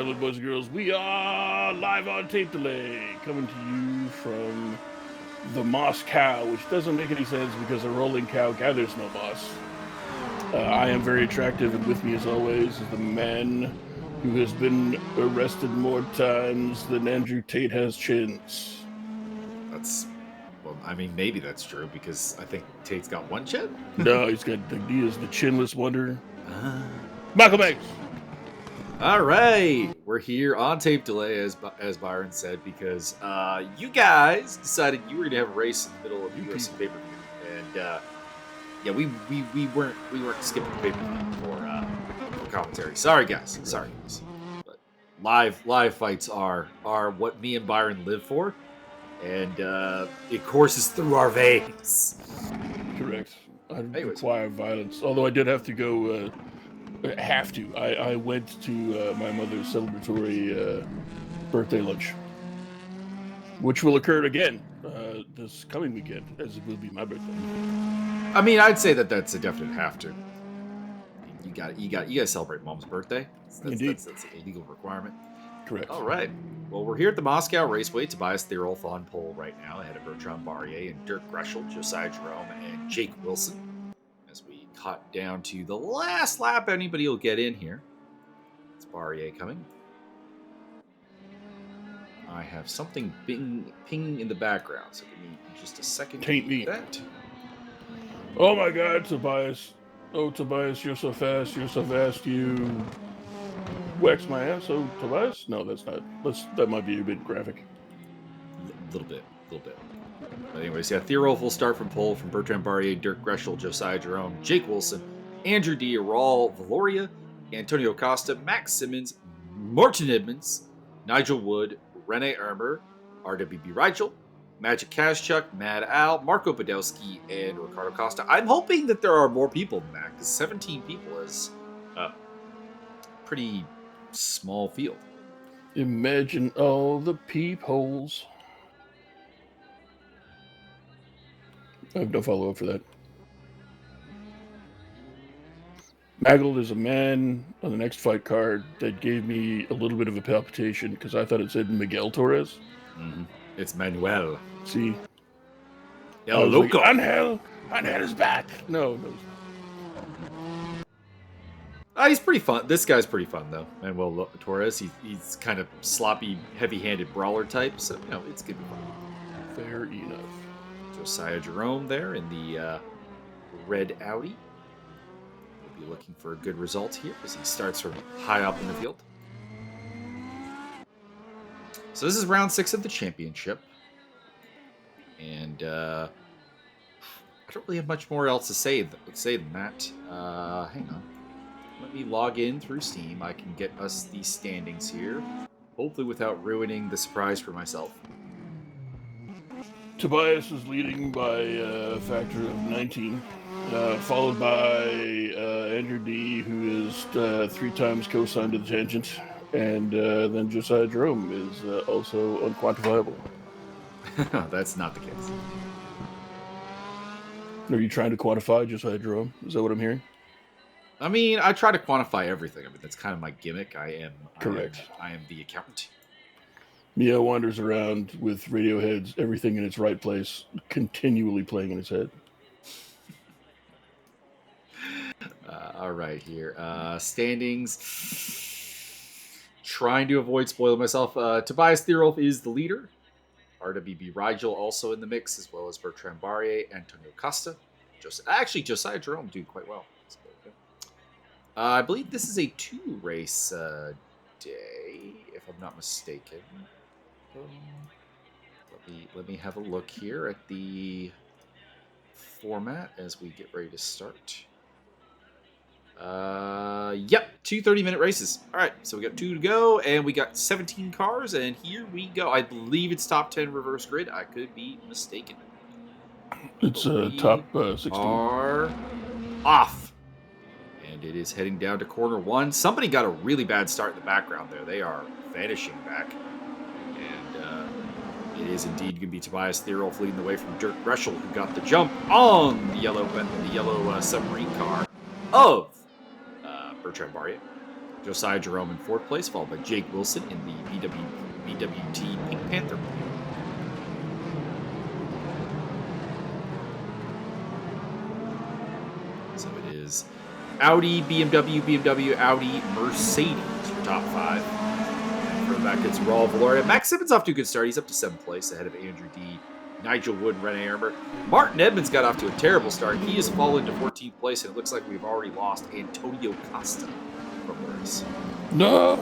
gentlemen, boys and girls, we are live on tape delay, coming to you from the Moscow, which doesn't make any sense because a rolling cow gathers no moss. I am very attractive, and with me, as always, is the man who has been arrested more times than Andrew Tate has chins. Well, I mean, maybe that's true because I think Tate's got one chin. No, he is the chinless wonder. Michael Banks. All right, we're here on tape delay, as Byron said, because you guys decided you were going to have a race in the middle of the UFC pay-per-view, and yeah, we weren't skipping the pay-per-view for commentary. Sorry guys, but live fights are what me and Byron live for, and it courses through our veins. Correct. I require violence, although I did have to go. I went to my mother's celebratory birthday lunch, which will occur again this coming weekend, as it will be my birthday. I mean, I'd say that's a definite have to. You got to celebrate Mom's birthday. Indeed, that's a legal requirement. Correct. All right. Well, we're here at the Moscow Raceway. Tobias Thierolf on pole right now, ahead of Bertrand Barrier and Dirk Greshel, Josiah Jerome, and Jake Wilson. As we cut down to the last lap, anybody will get in here. It's Barrier coming. I have something pinging in the background, so give me just a second. Taint me. That. Oh my God, Tobias! Oh, Tobias, you're so fast! You're so fast! You waxed my ass. Oh, Tobias? No, that's not. That might be a bit graphic. A little bit. But anyways, yeah, Thierolf will start from pole from Bertrand Barrier, Dirk Greshel, Josiah Jerome, Jake Wilson, Andrew D. Raul Valoria, Antonio Costa, Max Simmons, Martin Edmonds, Nigel Wood, Rene Ermer, RWB Rigel, Magic Kazchuk, Mad Al, Marco Podolski, and Ricardo Costa. I'm hoping that there are more people than that, because 17 people is a pretty small field. Imagine all the peepholes. I have no follow-up for that. Maggled is a man on the next fight card that gave me a little bit of a palpitation because I thought it said Miguel Torres. Mm-hmm. It's Manuel. See? El Loco. Like, Angel is back. No. He's pretty fun. This guy's pretty fun, though. Manuel Torres. He's kind of sloppy, heavy-handed brawler type, so, it's going to be fun. Fair enough. Josiah Jerome there in the red Audi. We'll be looking for a good result here as he starts from high up in the field. So this is round 6 of the championship. And I don't really have much more else to say than that. Hang on. Let me log in through Steam. I can get us the standings here. Hopefully without ruining the surprise for myself. Tobias is leading by a factor of 19, followed by Andrew D., who is 3 times co-signed to the tangent, and then Josiah Jerome is also unquantifiable. That's not the case. Are you trying to quantify Josiah Jerome? Is that what I'm hearing? I mean, I try to quantify everything. I mean, that's kind of my gimmick. Correct. I am the accountant. Mia wanders around with Radiohead's Everything in Its Right Place continually playing in his head. All right, here. Standings. Trying to avoid spoiling myself. Tobias Thierolf is the leader. RWB Rigel also in the mix, as well as Bertrand Barrier, Antonio Costa. Josiah Jerome doing quite well. I believe this is a 2-race day, if I'm not mistaken. Let me have a look here at the format as we get ready to start. Yep, 2 30-minute races. All right, so we got 2 to go, and we got 17 cars, and here we go. I believe it's top 10 reverse grid. I could be mistaken. It's top 16. Are off. And it is heading down to corner 1. Somebody got a really bad start in the background there. They are vanishing back. And it is indeed going to be Tobias Thierolf leading the way from Dirk Greshel, who got the jump on the yellow submarine car of Bertrand Barrier. Josiah Jerome in 4th place, followed by Jake Wilson in the BWT Pink Panther. So it is Audi, BMW, Audi, Mercedes for top 5. And for that gets Raul Valoria. Max Simmons off to a good start. He's up to 7th place ahead of Andrew D, Nigel Wood, and Rene Ermer. Martin Edmonds got off to a terrible start. He has fallen to 14th place, and it looks like we've already lost Antonio Costa from the race. No!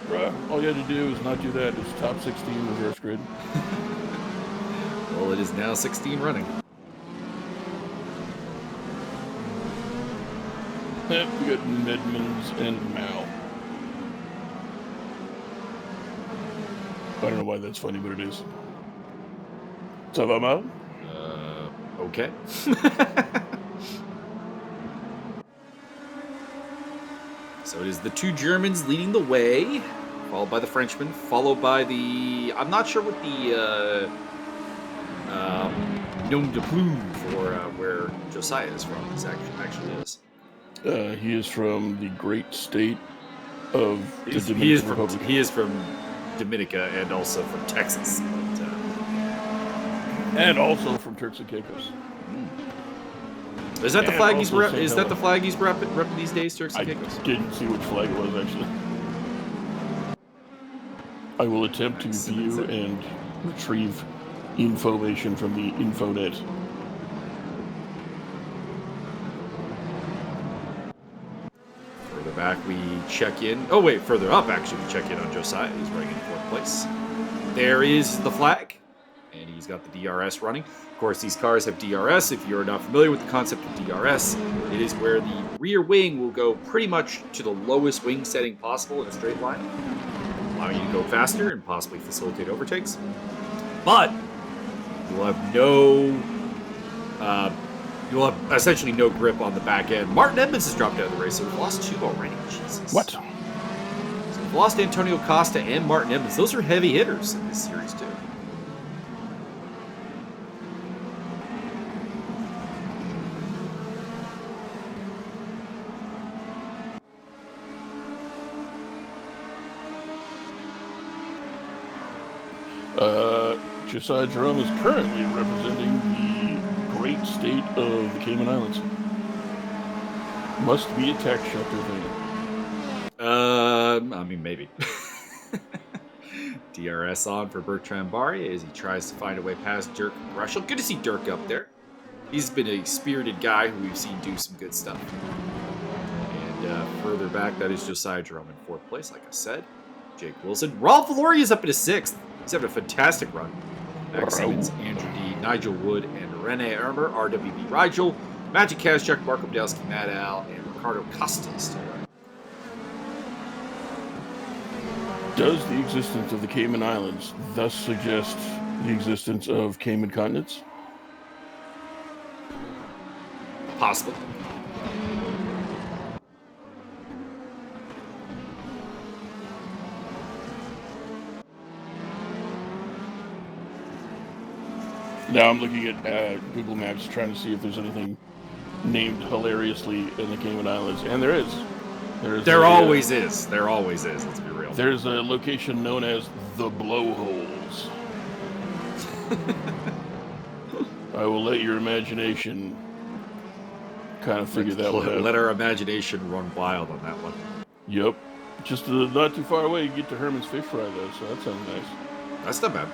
Bruh, all you had to do is not do that. It's top 16 reverse grid. Well, it is now 16 running. We got Edmonds and Mal. I don't know why that's funny, but it is. So I'm out? Okay. So it is the 2 Germans leading the way, followed by the Frenchman, followed by the... I'm not sure what the nom de plume for where Josiah is from actually is. He is from the great state of the Dominican Republic. He is from Dominica and also from Texas. But, and also from Turks and Caicos. Is that the flag he's repping these days, Turks and Caicos? I didn't see which flag it was, actually. I will attempt to view and retrieve information from the Infonet. Further back, we check in. Oh, wait, further up, actually, we check in on Josiah. He's running in 4th place. There is the flag, and he's got the DRS running. Of course, these cars have DRS. If you're not familiar with the concept of DRS, it is where the rear wing will go pretty much to the lowest wing setting possible in a straight line, allowing you to go faster and possibly facilitate overtakes. But you'll have essentially no grip on the back end. Martin Edmonds has dropped out of the race, so we've lost 2 already. Jesus. What? So we've lost Antonio Costa and Martin Edmonds. Those are heavy hitters in this series, too. Josiah Jerome is currently representing the great state of the Cayman Islands. Must be a tax shelter thing. I mean, maybe. DRS on for Bertrand Barry as he tries to find a way past Dirk Russell. Good to see Dirk up there. He's been a spirited guy who we've seen do some good stuff. And further back, that is Josiah Jerome in 4th place, like I said. Jake Wilson. Rolf Valoria is up in 6th. He's having a fantastic run. Max Simmons, Andrew D, Nigel Wood, and Rene Ermer, RWB Rigel, Magic Kazchuk, Marko Bdelski, Matt Al, and Ricardo Costa still running. Does the existence of the Cayman Islands thus suggest the existence of Cayman continents? Possible. Now I'm looking at Google Maps trying to see if there's anything named hilariously in the Cayman Islands, and there is. There always is. There always is, let's be real. There's a location known as the Blowholes. I will let your imagination kind of figure that one out. Let our imagination run wild on that one. Yep. Just not too far away, you get to Herman's Fish Fry, though, so that sounds nice. That's not bad.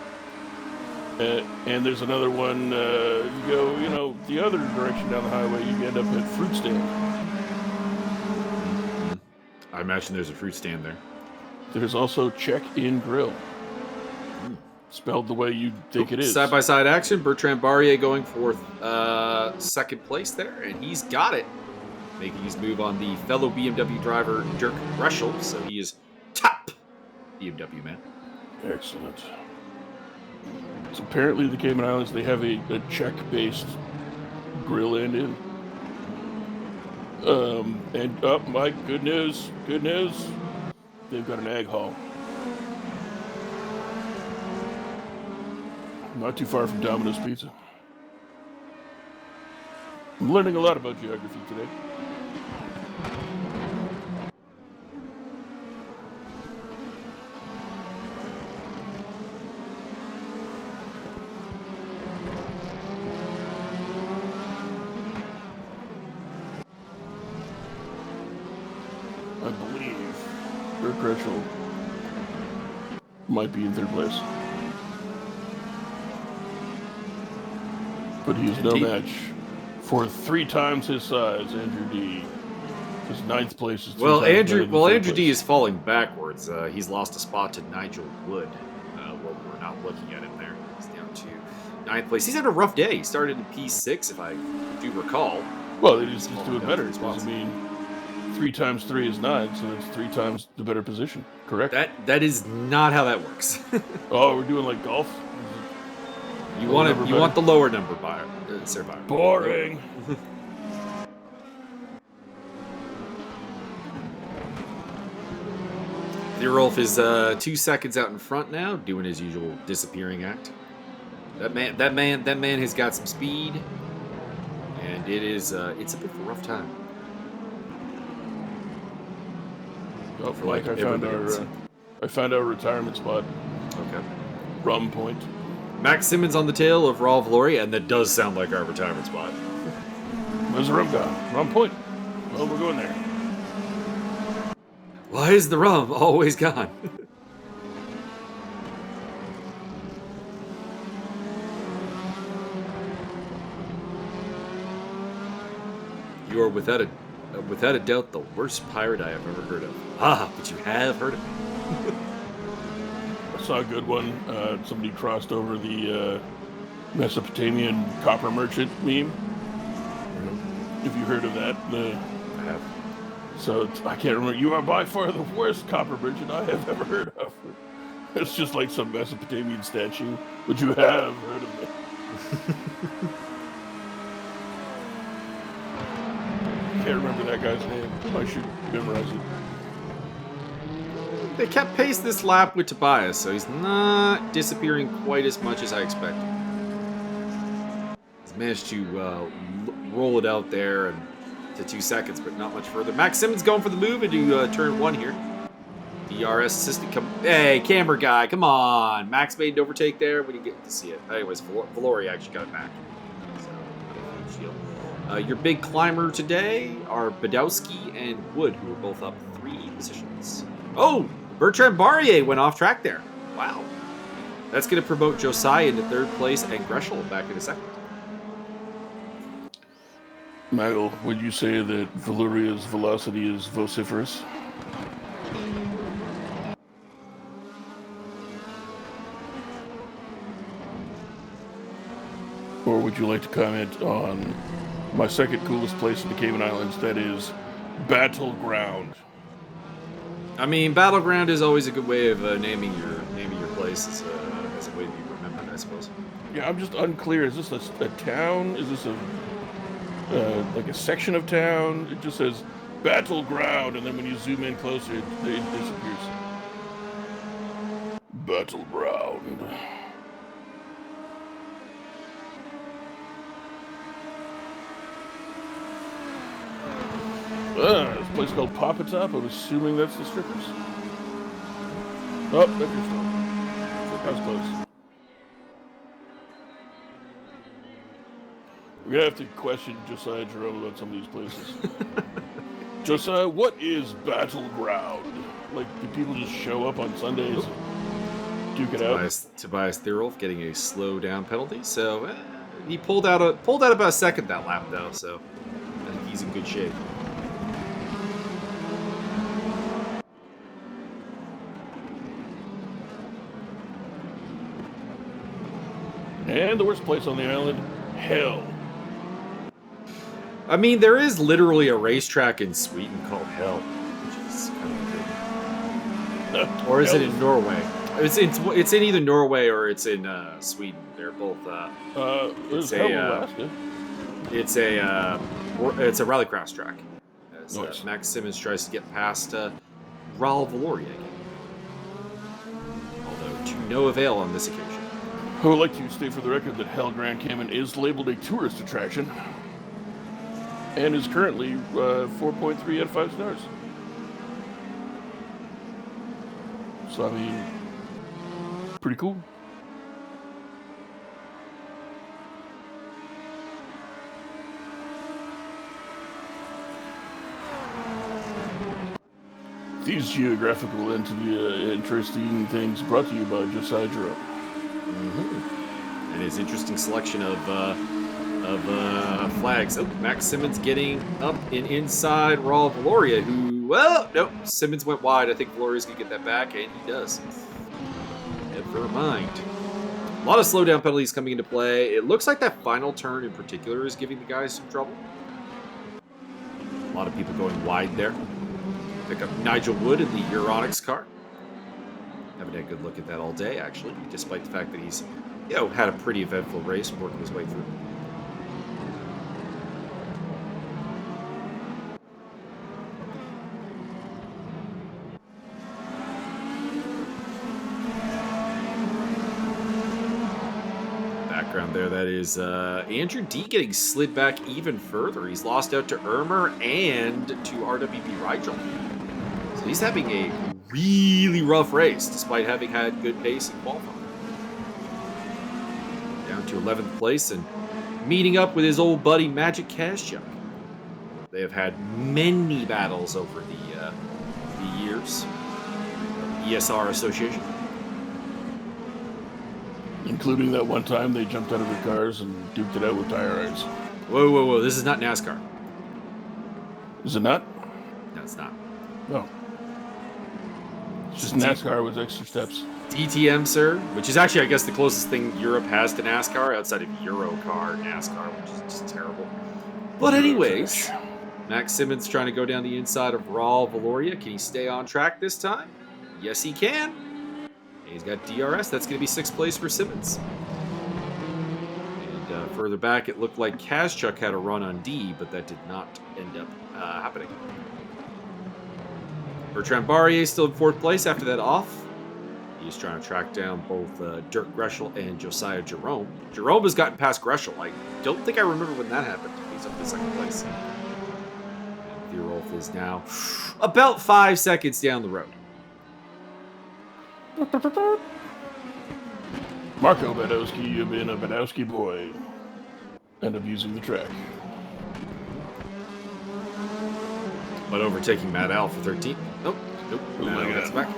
And there's another one, if you go, the other direction down the highway, you end up at Fruit Stand. Mm-hmm. I imagine there's a fruit stand there. There's also Check-In Grill. Spelled the way you think it is. Side-by-side action. Bertrand Barrier going for 2nd place there, and he's got it. Making his move on the fellow BMW driver, Dirk Russell, so he is top BMW man. Excellent. So apparently the Cayman Islands, they have a Czech-based grill and inn. Mike, good news. They've got an ag hall. Not too far from Domino's Pizza. I'm learning a lot about geography today. I believe Dirk Greshel might be in third place. But he is no match for 3 times his size, Andrew D. His 9th place is Andrew D is falling backwards. He's lost a spot to Nigel Wood. Well, we're not looking at him there. He's down to 9th place. He's had a rough day. He started in P6, if I do recall. Well, they just do it better. Because, I mean, 3 times 3 is 9, so that's 3 times the better position. Correct? That is not how that works. Oh, we're doing like golf? You want the lower number, Sir Byron. Boring. Theorolf is 2 seconds out in front now, doing his usual disappearing act. That man has got some speed, and it's a bit of a rough time. Oh, like I found our retirement spot. Okay. Rum Point. Max Simmons on the tail of Raul Valoria, and that does sound like our retirement spot. Where's the rum gone? Rum Point. Well, we're going there. Why is the rum always gone? You are without a doubt the worst pirate I have ever heard of. Ah, but you have heard of me. I saw a good one. Somebody crossed over the Mesopotamian copper merchant meme. If you heard of that. I have. So I can't remember. You are by far the worst copper merchant I have ever heard of. It's just like some Mesopotamian statue, but you have heard of it. Can't remember that guy's name. I should memorize it. They kept pace this lap with Tobias, so he's not disappearing quite as much as I expected. He's managed to roll it out there and to 2 seconds, but not much further. Max Simmons going for the move into turn 1 here. DRS assistant, hey, camera guy, come on. Max made an overtake there. We didn't get to see it. Anyways, Valoria actually got it back. So, your big climber today are Badowski and Wood, who are both up 3 positions. Oh, Bertrand Barrier went off track there. Wow. That's going to promote Josiah into 3rd place and Greshel back into 2nd. Michael, would you say that Valoria's velocity is vociferous? Or would you like to comment on my second coolest place in the Cayman Islands, that is Battleground? I mean, Battleground is always a good way of naming your place as a way to be remembered, I suppose. Yeah, I'm just unclear. Is this a town? Is this like a section of town? It just says Battleground, and then when you zoom in closer, it disappears. Battleground. This place called Pop It Up. I'm assuming that's the strippers. Oh, that's your stop. That was close. We're gonna have to question Josiah Jerome about some of these places. Josiah, what is Battleground? Like, do people just show up on Sundays and duke it out? Tobias Thierolf getting a slow down penalty, so he pulled out about a second that lap though, so I think he's in good shape. And the worst place on the island, Hell. I mean, there is literally a racetrack in Sweden called Hell, which is kind of or is it in Norway? It's in either Norway or it's in Sweden. They're both. It's a rallycross track. As nice. Max Simmons tries to get past Raul Valoria again, although to no avail on this occasion. I would like to state for the record that Hell Grand Cayman is labeled a tourist attraction and is currently 4.3 out of 5 stars. So, I mean, pretty cool. These geographical and interesting things brought to you by Josiah Jerome. Mm-hmm. And his interesting selection of flags. Oh, Max Simmons getting up and inside Raul Valoria, who, well, nope, Simmons went wide. I think Valoria's going to get that back, and he does. Never mind. A lot of slowdown penalties coming into play. It looks like that final turn in particular is giving the guys some trouble. A lot of people going wide there. Pick up Nigel Wood in the Euronics car. Haven't had a good look at that all day, actually, despite the fact that he's, had a pretty eventful race working his way through. Background there, that is Andrew D getting slid back even further. He's lost out to Ermer and to RWB Rigel. So he's having a really rough race, despite having had good pace in qualifying. Down to 11th place and meeting up with his old buddy Magic Kaszczuk. They have had many battles over the years. ESR Association. Including that one time they jumped out of their cars and duked it out with tire irons. Whoa, whoa, whoa. This is not NASCAR. Is it not? No, it's not. No. It's just NASCAR with extra steps. DTM, sir, which is actually, I guess, the closest thing Europe has to NASCAR outside of Eurocar, NASCAR, which is just terrible. But anyways, Max Simmons trying to go down the inside of Raul Valoria. Can he stay on track this time? Yes, he can. And he's got DRS. That's going to be 6th place for Simmons. And further back, it looked like Kaszczuk had a run on D, but that did not end up happening. Bertrand Barrier still in 4th place after that off. He's trying to track down both Dirk Greshel and Josiah Jerome. Jerome has gotten past Greshel. I don't think I remember when that happened. He's up in 2nd place. And Thierolf is now about 5 seconds down the road. Marco Badowski, you've been a Badowski boy. End up using the track. But overtaking Matt Al for 13th. Nope. Matt Al gets back.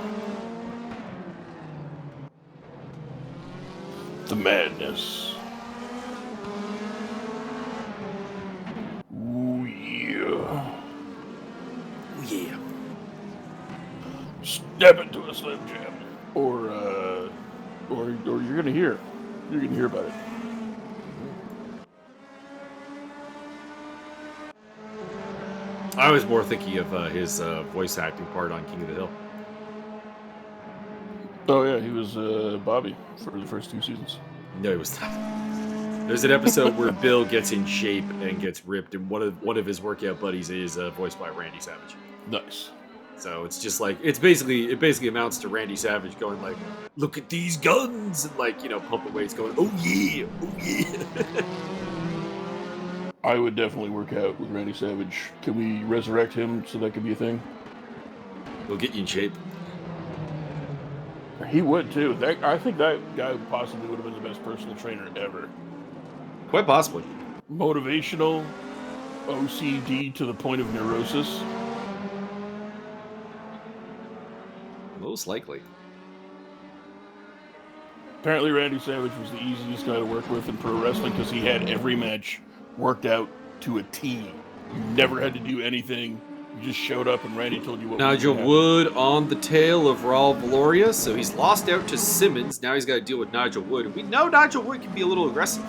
The madness. Ooh, yeah. Ooh, yeah. Step into a Slim Jim. Or you're gonna hear. You're gonna hear about it. I was more thinking of his voice acting part on King of the Hill. Oh yeah, he was Bobby for the first 2 seasons. No, he was not. There's an episode where Bill gets in shape and gets ripped, and one of his workout buddies is voiced by Randy Savage. Nice. So it's just like it basically amounts to Randy Savage going like, "Look at these guns," and like pumping weights, going, "Oh yeah, oh yeah." I would definitely work out with Randy Savage. Can we resurrect him so that could be a thing? We'll get you in shape. He would too. I think that guy possibly would have been the best personal trainer ever. Quite possibly. Motivational, OCD to the point of neurosis. Most likely. Apparently Randy Savage was the easiest guy to work with in pro wrestling because he had every match worked out to a T. You never had to do anything. You just showed up and Randy told you what Nigel Wood on the tail of Raul Valoria, so he's lost out to Simmons. Now he's got to deal with Nigel Wood. And we know Nigel Wood can be a little aggressive.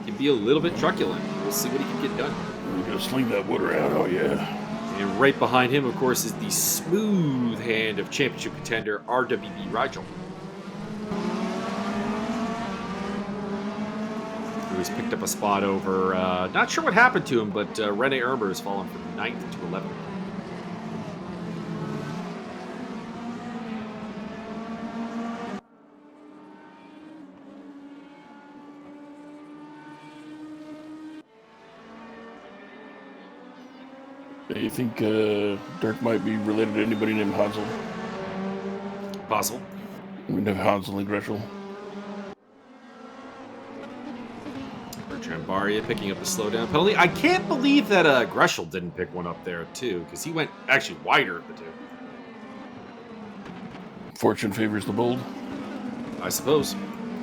Can be a little bit truculent. We'll see what he can get done. We're going to sling that wood around, oh yeah. And right behind him, of course, is the smooth hand of championship contender RWB Rigel, who has picked up a spot over, not sure what happened to him, but Rene Ermer has fallen from 9th to 11th. You think Dirk might be related to anybody named Hansel? Possible. We'd have Hansel and Gretel. Bertrand Barrier picking up a slowdown penalty. I can't believe that Greshel didn't pick one up there, too, because he went actually wider of the two. Fortune favors the bold. I suppose.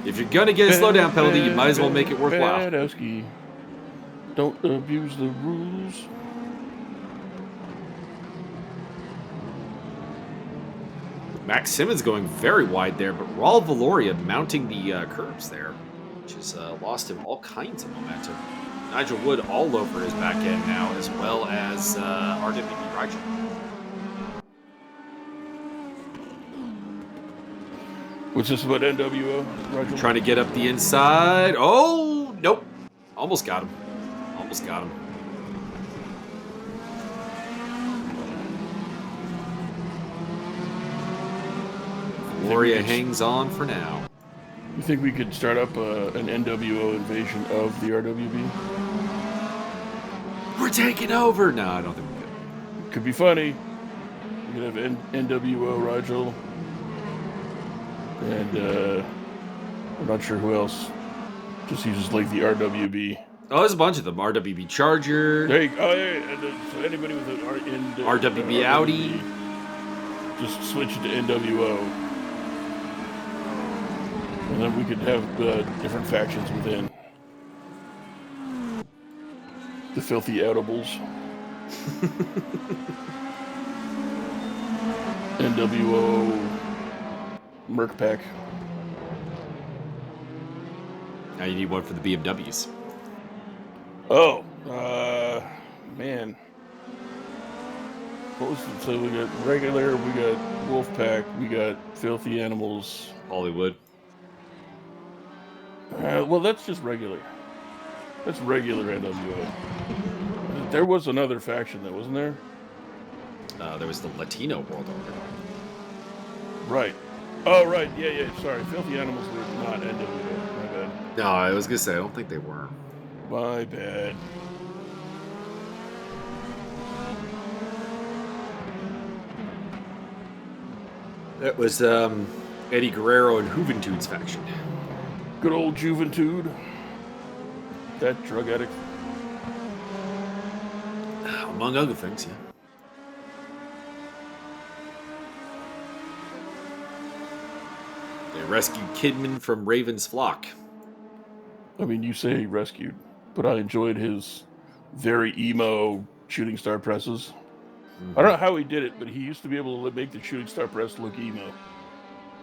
If you're going to get a slowdown penalty, you might as well make it worthwhile. Badowski. Don't abuse the rules. Max Simmons going very wide there, but Raul Valoria mounting the curbs there, which has lost him all kinds of momentum. Nigel Wood all over his back end now, as well as RWB Rigel. What's this about NWO? Rigel? Trying to get up the inside. Oh, nope. Almost got him. Almost got him. Valoria hangs on for now. You think we could start up an NWO invasion of the RWB? We're taking over! No, I don't think we could. Could be funny. We could have NWO Rigel. And I'm not sure who else just uses like the RWB. Oh, there's a bunch of them. RWB Charger. There you go. Oh, yeah. So anybody with an RWB Audi. Just switch it to NWO. And then we could have different factions within. The filthy outables. NWO Merc Pack. Now you need one for the BMWs. Oh, man. What was it? So we got regular, we got Wolf Pack, we got Filthy Animals. Hollywood. Well, that's just regular. That's regular NWO. There was another faction that wasn't there? There was the Latino World Order. Right. Oh, right. Yeah. Sorry. Filthy Animals were not NWO. My bad. No, I was going to say, I don't think they were. My bad. That was Eddie Guerrero and Juventude's faction. Good old Juventude. That drug addict. Among other things, yeah. They rescued Kidman from Raven's flock. I mean, you say he rescued, but I enjoyed his very emo shooting star presses. I don't know how he did it, but he used to be able to make the shooting star press look emo.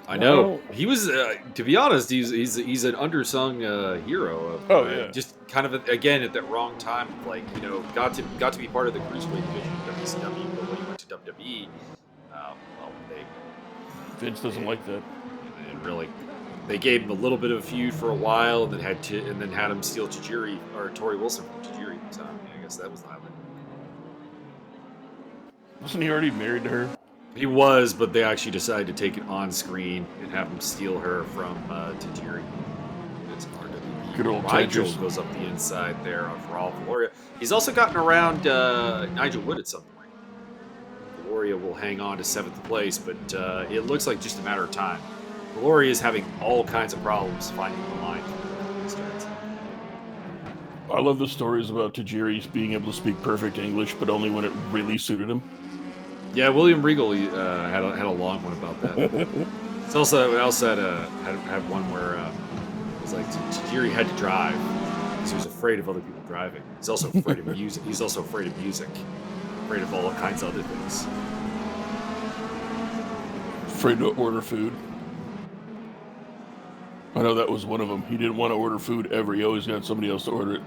I know. He was, to be honest, he's an undersung hero. Of, just kind of, again, at that wrong time, like, you know, got to be part of the Cruiserweight division of WCW, but when he went to WWE, well, Vince doesn't like that. And really, they gave him a little bit of a feud for a while, and then had him steal Tajiri, or Tori Wilson from Tajiri. So, I guess that was the highlight. Wasn't he already married to her? He was, but they actually decided to take it on screen and have him steal her from Tajiri. It's RWB. Good old Rigel Tetris. goes up the inside there of Raul Valoria. He's also gotten around Nigel Wood at some point. Valoria will hang on to 7th place, but it looks like just a matter of time. Valoria is having all kinds of problems finding the line. I love the stories about Tajiri being able to speak perfect English, but only when it really suited him. Yeah, William Regal had a long one about that. It's also, I also had one where it was like Tajiri had to drive because he was afraid of other people driving. He's also afraid of music. He's also afraid of music. Afraid of all kinds of other things. Afraid to order food. I know that was one of them. He didn't want to order food ever. He always got somebody else to order it.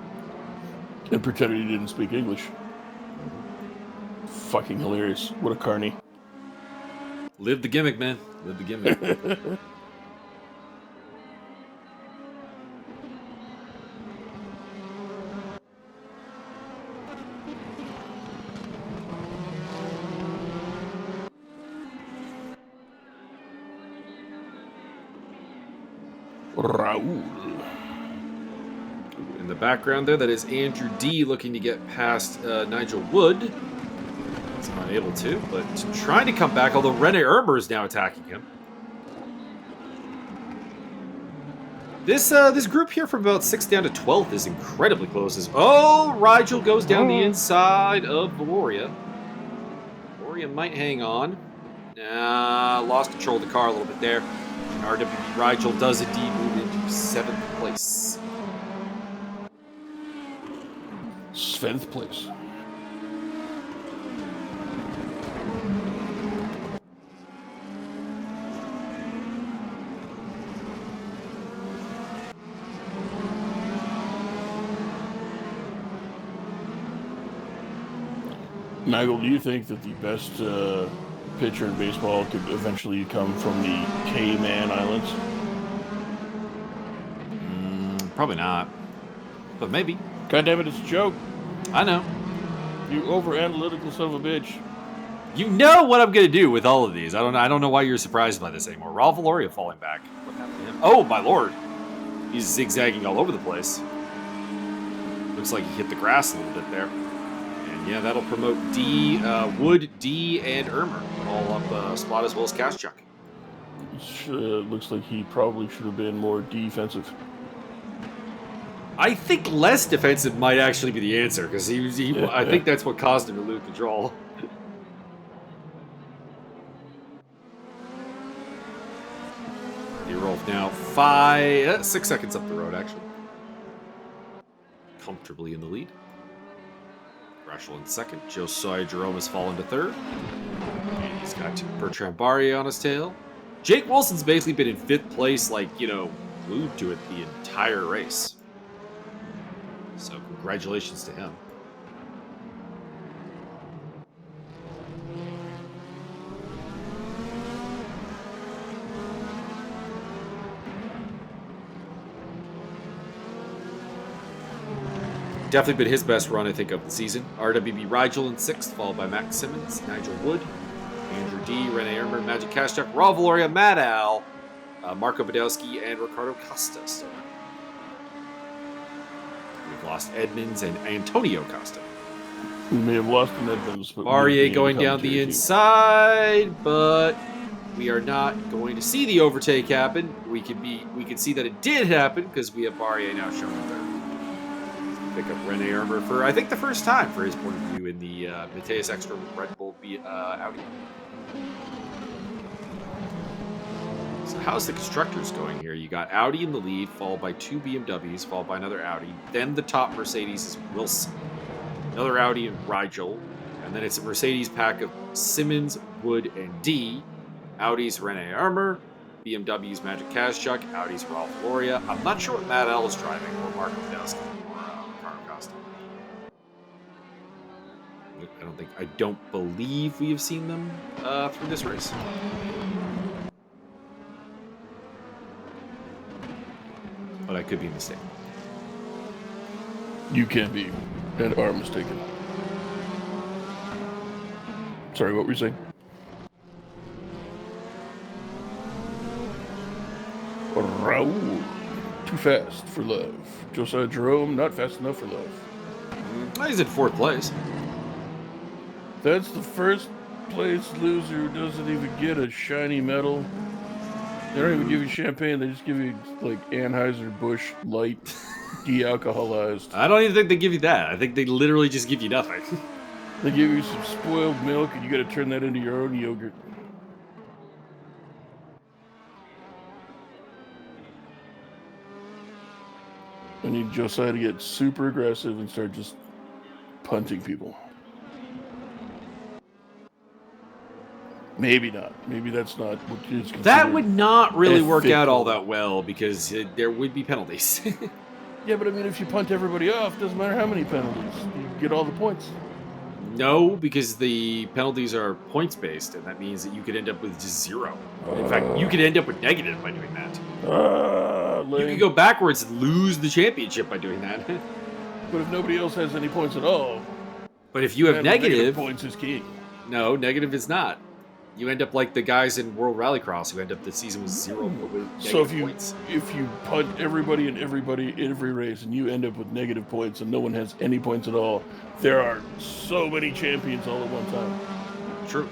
And pretended he didn't speak English. Fucking hilarious. What a carny. Live the gimmick, man. Live the gimmick. Raul. In the background there, that is Andrew D. looking to get past Nigel Wood. He's unable to, but trying to come back, although Rene Ermer is now attacking him. This group here from about 6th down to 12th is incredibly close. Rigel goes down the inside of Valoria. Valoria might hang on. Lost control of the car a little bit there. And RWB Rigel does indeed move into 7th place. 7th place. Nigel, do you think that the best pitcher in baseball could eventually come from the Cayman Islands? Probably not. But maybe. God damn it, it's a joke. I know. You over-analytical son of a bitch. You know what I'm going to do with all of these. I don't know why you're surprised by this anymore. Raul Valoria falling back. What happened to him? Oh, my lord. He's zigzagging all over the place. Looks like he hit the grass a little bit there. And yeah, that'll promote D, Wood, D, and Ermer. All up spot as well as Kaschuk. Looks like he probably should have been more defensive. I think less defensive might actually be the answer, because I think that's what caused him to lose control. Rolf now 6 seconds up the road, actually. Comfortably in the lead. Greshel in 2nd. Josiah Jerome has fallen to 3rd. And he's got Bertrand Barrier on his tail. Jake Wilson's basically been in 5th place, like, glued to it the entire race. So congratulations to him. Definitely been his best run, I think, of the season. RWB Rigel in 6th, followed by Max Simmons, Nigel Wood, Andrew D, Rene Ermer, Magic Kaschuk, Raul Valoria, Matt Al, Marco Badowski, and Ricardo Costa still. We've lost Edmonds and Antonio Costa. We may have lost an Edmonds, but Barrier going down the inside, but we are not going to see the overtake happen. We could see that it did happen because we have Barrier now showing third. Pick up Rene Ermer for, I think, the first time for his point of view in the Mateus Ekstrom Red Bull Audi. So how's the constructors going here? You got Audi in the lead, followed by 2 BMWs, followed by another Audi. Then the top Mercedes is Wilson. Another Audi and Rigel. And then it's a Mercedes pack of Simmons, Wood, and D. Audi's Rene Ermer. BMW's Magic Kaschuk. Audi's Raul Valoria. I'm not sure what Matt L is driving, or Marco Badowski, or Ricardo Costa. I don't believe we have seen them through this race. But I could be mistaken. You can be, and are mistaken. Sorry, what were you saying? Raul, too fast for love. Josiah Jerome, not fast enough for love. He's in 4th place. That's the first place loser who doesn't even get a shiny medal. They don't even give you champagne. They just give you, like, Anheuser-Busch Light, de-alcoholized. I don't even think they give you that. I think they literally just give you nothing. They give you some spoiled milk, and you got to turn that into your own yogurt. I need Josiah to get super aggressive and start just punting people. Maybe not. Maybe that's not what is considered. That would not really work ethical. out all that well because there would be penalties. Yeah, but I mean, if you punt everybody off, doesn't matter how many penalties. You get all the points. No, because the penalties are points-based, and that means that you could end up with just 0. In fact, you could end up with negative by doing that. You could go backwards and lose the championship by doing that. But if nobody else has any points at all... But if you have negative points is king. No, negative is not. You end up like the guys in World Rallycross who end up the season with 0 with negative points. If you punt everybody in every race and you end up with negative points and no one has any points at all, there are so many champions all at one time. True.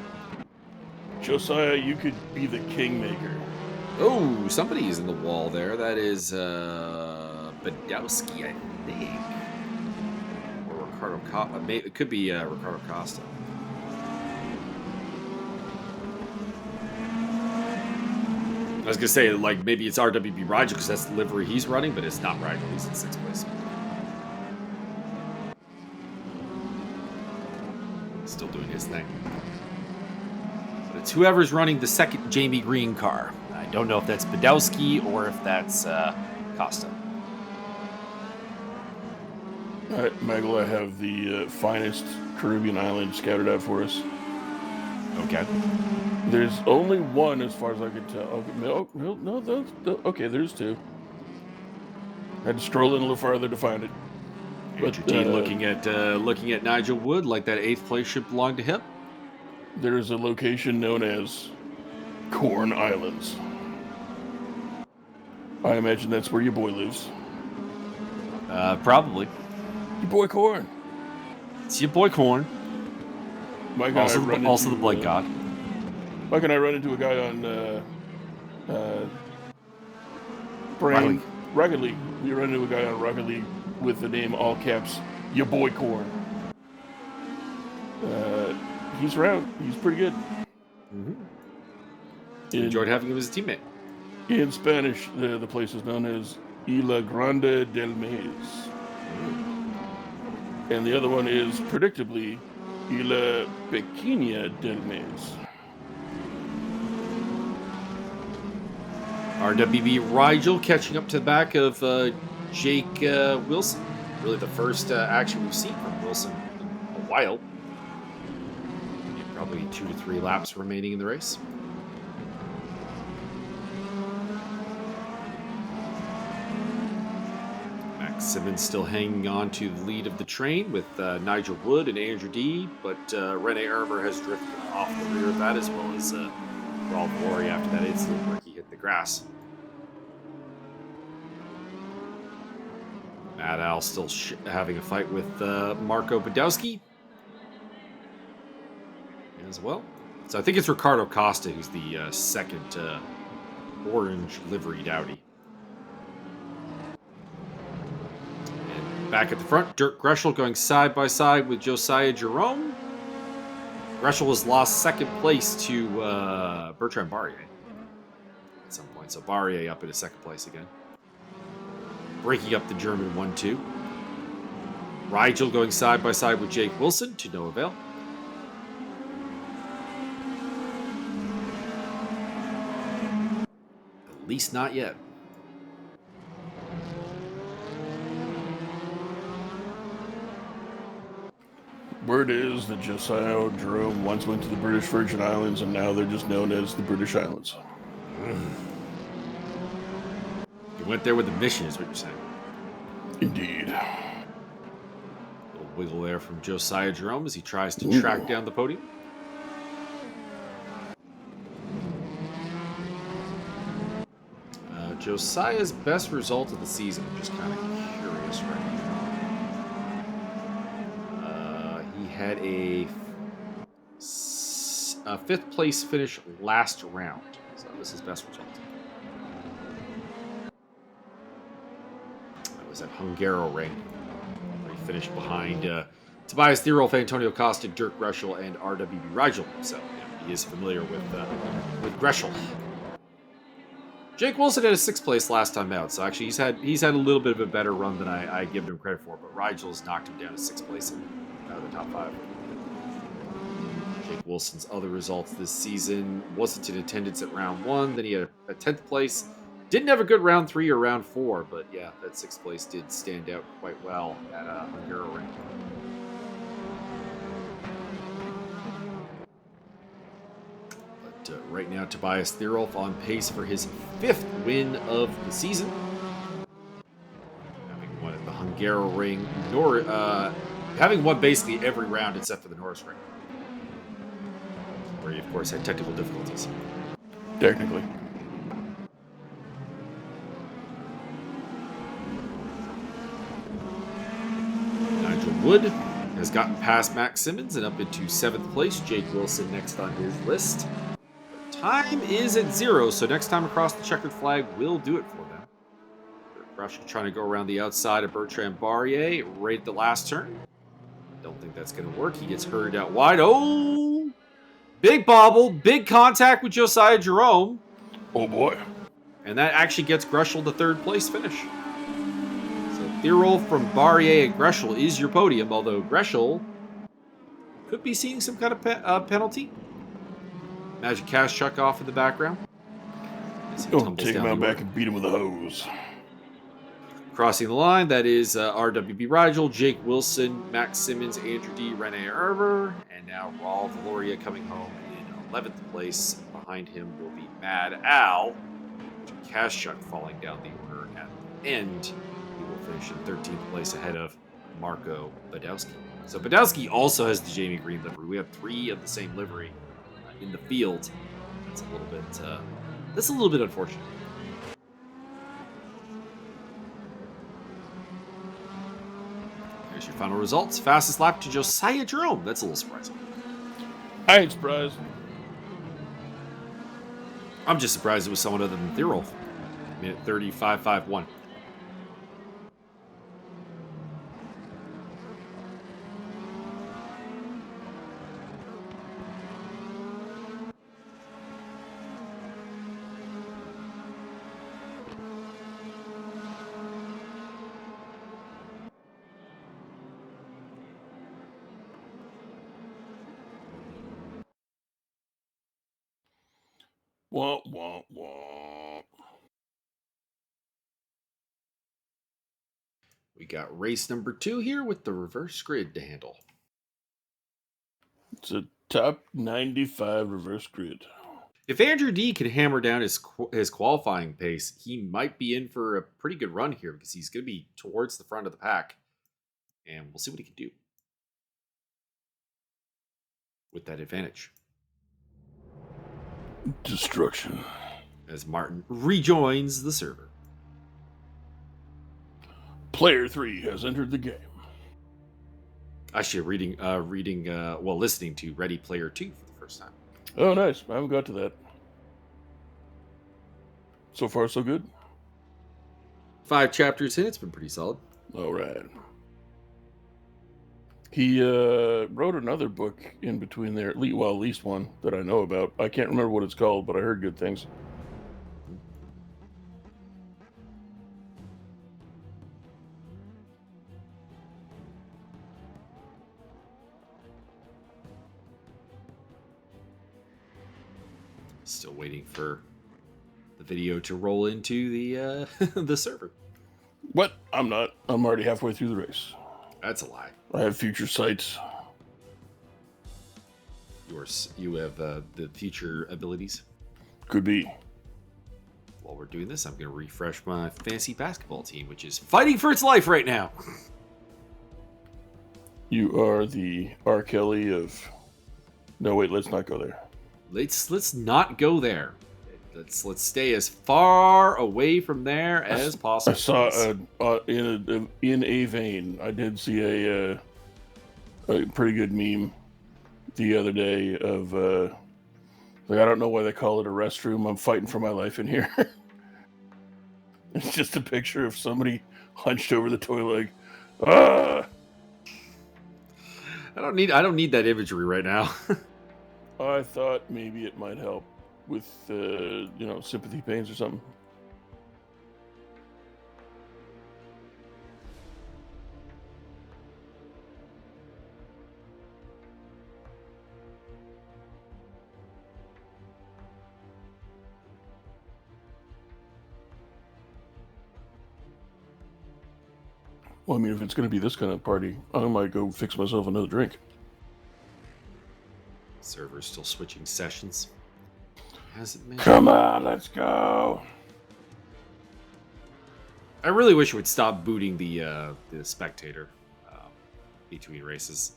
Josiah, you could be the kingmaker. Oh, somebody is in the wall there. That is Badowski, I think. Or Ricardo Costa. It could be Ricardo Costa. I was going to say, like, maybe it's RWB Rigel because that's the livery he's running, but it's not Rigel. He's in 6th place. Still doing his thing. But it's whoever's running the second Jamie Green car. I don't know if that's Badowski or if that's Costa. All right, Michael, I have the finest Caribbean island scouted out for us. Okay. There's only one, as far as I could tell. Okay, no, okay, there's two. I had to stroll in a little farther to find it. Andrew D looking at Nigel Wood like that 8th place should belong to him. There's a location known as Corn Islands. I imagine that's where your boy lives. Probably. Your boy Corn. It's your boy Corn. Mike and Also the Blake God. Mike and I run into a guy on Rocket League. We run into a guy on Rocket League with the name all caps, your boy Corn. He's around. He's pretty good. Mm-hmm. Enjoyed having him as a teammate. In Spanish, the place is known as Isla Grande del Maíz. And the other one is, predictably, Isla Pequeña del Maíz. RWB Rigel catching up to the back of Jake Wilson. Really the first action we've seen from Wilson in a while. Probably 2 to 3 laps remaining in the race. Max Simmons still hanging on to the lead of the train with Nigel Wood and Andrew D, but Rene Erver has drifted off the rear of that, as well as Raul Valori after that incident where he hit the grass. Matt Al still having a fight with Marco Badowski as well. So I think it's Ricardo Costa who's the second orange liveried Audi. And back at the front, Dirk Greshel going side by side with Josiah Jerome. Greshel has lost 2nd place to Bertrand Barrier at some point. So Barrier up into 2nd place again. Breaking up the German 1-2. Rigel going side by side with Jake Wilson to no avail. At least not yet. Word is that Josiah Jerome once went to the British Virgin Islands, and now they're just known as the British Islands. You went there with a mission, is what you're saying. Indeed. A little wiggle there from Josiah Jerome as he tries to track down the podium. Josiah's best result of the season. I'm just kind of curious right now. He had a 5th place finish last round. So this is his best result. That was at Hungaroring, where he finished behind Tobias Thierolf, Antonio Costa, Dirk Greshel, and RWB Rigel. So he is familiar with Greshel. Jake Wilson had a 6th place last time out, so actually he's had a little bit of a better run than I give him credit for. But Rigel's knocked him down to 6th place out of the top 5. Jake Wilson's other results this season: wasn't in attendance at round 1, then he had a 10th place. Didn't have a good round 3 or round 4, but yeah, that 6th place did stand out quite well at Hungaroring. Right now, Tobias Thierolf on pace for his 5th win of the season. Having won at the Hungaroring, having won basically every round except for the Norisring, where he, of course, had technical difficulties. Technically. Nigel Wood has gotten past Max Simmons and up into 7th place. Jake Wilson next on his list. Time is at 0, so next time across the checkered flag will do it for them. Greshel trying to go around the outside of Bertrand Barrier right at the last turn. Don't think that's going to work. He gets hurried out wide. Oh! Big bobble, big contact with Josiah Jerome. Oh boy. And that actually gets Greshel the third place finish. So Thirol from Barrier and Greshel is your podium, although Greshel could be seeing some kind of penalty. Magic Cash Chuck off in the background. Oh, take him out back and beat him with a hose. Crossing the line, that is RWB Rigel, Jake Wilson, Max Simmons, Andrew D, Rene Erber, and now Raul Valoria coming home in 11th place. Behind him will be Mad Al. Cash Chuck falling down the order at the end. He will finish in 13th place ahead of Marco Badowski. So Badowski also has the Jamie Green livery. We have 3 of the same livery in the field. That's a little bit unfortunate. Here's your final results. Fastest lap to Josiah Jerome. That's a little surprising. I ain't surprised. I'm just surprised it was someone other than Thirol. Minute 35.51. Womp, womp, womp. We got race number 2 here with the reverse grid to handle. It's a top 95 reverse grid. If Andrew D can hammer down his qualifying pace, he might be in for a pretty good run here because he's going to be towards the front of the pack. And we'll see what he can do with that advantage. Destruction. As Martin rejoins the server. Player 3 has entered the game. Actually, listening to Ready Player 2 for the first time. Oh, nice. I haven't got to that. So far, so good. 5 chapters in, it's been pretty solid. All right. He wrote another book in between there, at least one that I know about. I can't remember what it's called, but I heard good things. Still waiting for the video to roll into the the server. What? I'm not. I'm already halfway through the race. That's a lie. I have future sights. You have the future abilities. Could be. While we're doing this, I'm going to refresh my fantasy basketball team, which is fighting for its life right now. You are the R. Kelly of... No, wait, let's not go there. Let's not go there. Let's stay as far away from there as possible. I saw in a vein. I did see a pretty good meme the other day of I don't know why they call it a restroom. I'm fighting for my life in here. It's just a picture of somebody hunched over the toilet, like, ah. I don't need that imagery right now. I thought maybe it might help with sympathy pains or something. Well, I mean, if it's going to be this kind of party, I might go fix myself another drink. Server's still switching sessions. Come on, let's go. I really wish it would stop booting the spectator between races.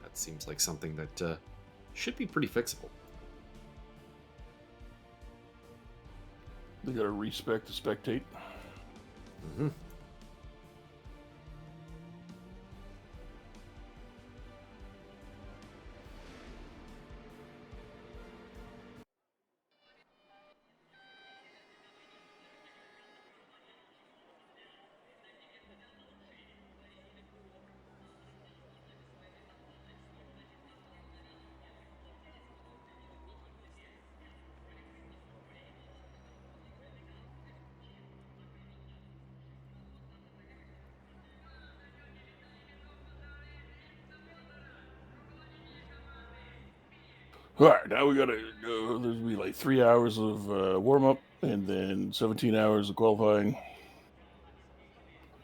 That seems like something that should be pretty fixable. They got to respect the spectate. Mm-hmm. All right, now we gotta go. There's gonna be like 3 hours of warm up and then 17 hours of qualifying.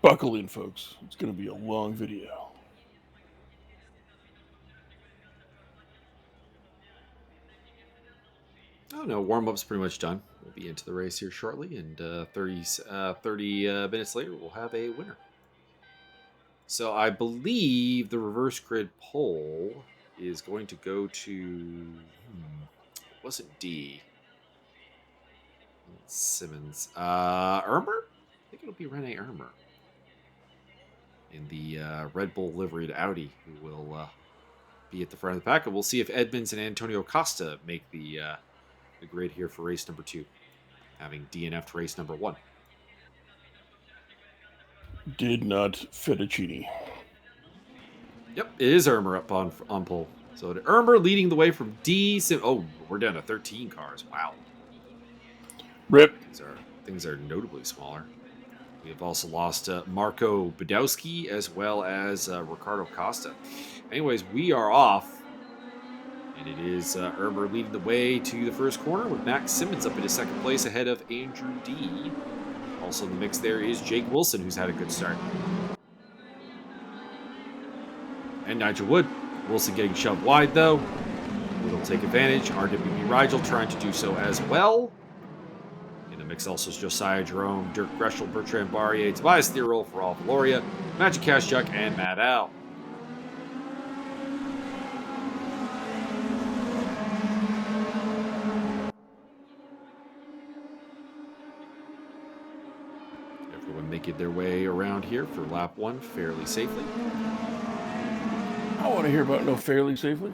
Buckle in, folks. It's gonna be a long video. Oh no, warm-up's pretty much done. We'll be into the race here shortly, and 30 minutes later, we'll have a winner. So I believe the reverse grid pole is going to go to... was it D? Simmons. Irmer? I think it'll be Rene Irmer. In the Red Bull liveried Audi, who will be at the front of the pack. And we'll see if Edmonds and Antonio Costa make the grid here for race number 2, having DNF'd race number 1. Did not fettuccine. Yep, it is Irmer up on pole. So Irmer leading the way from D. Oh, we're down to 13 cars. Wow. Rip. Things are notably smaller. We have also lost Marco Badowski as well as Ricardo Costa. Anyways, we are off. And it is Irmer leading the way to the first corner with Max Simmons up in his second place ahead of Andrew D. Also in the mix there is Jake Wilson, who's had a good start. And Nigel Wood. Wilson getting shoved wide, though. Wood will take advantage. RWB Rigel trying to do so as well. In the mix also is Josiah Jerome, Dirk Greshel, Bertrand Barrier, Tobias Thierol, Faral Valoria, Magic Kashchuk, and Matt Al. Everyone making their way around here for lap 1 fairly safely. I want to hear about no fairly safely.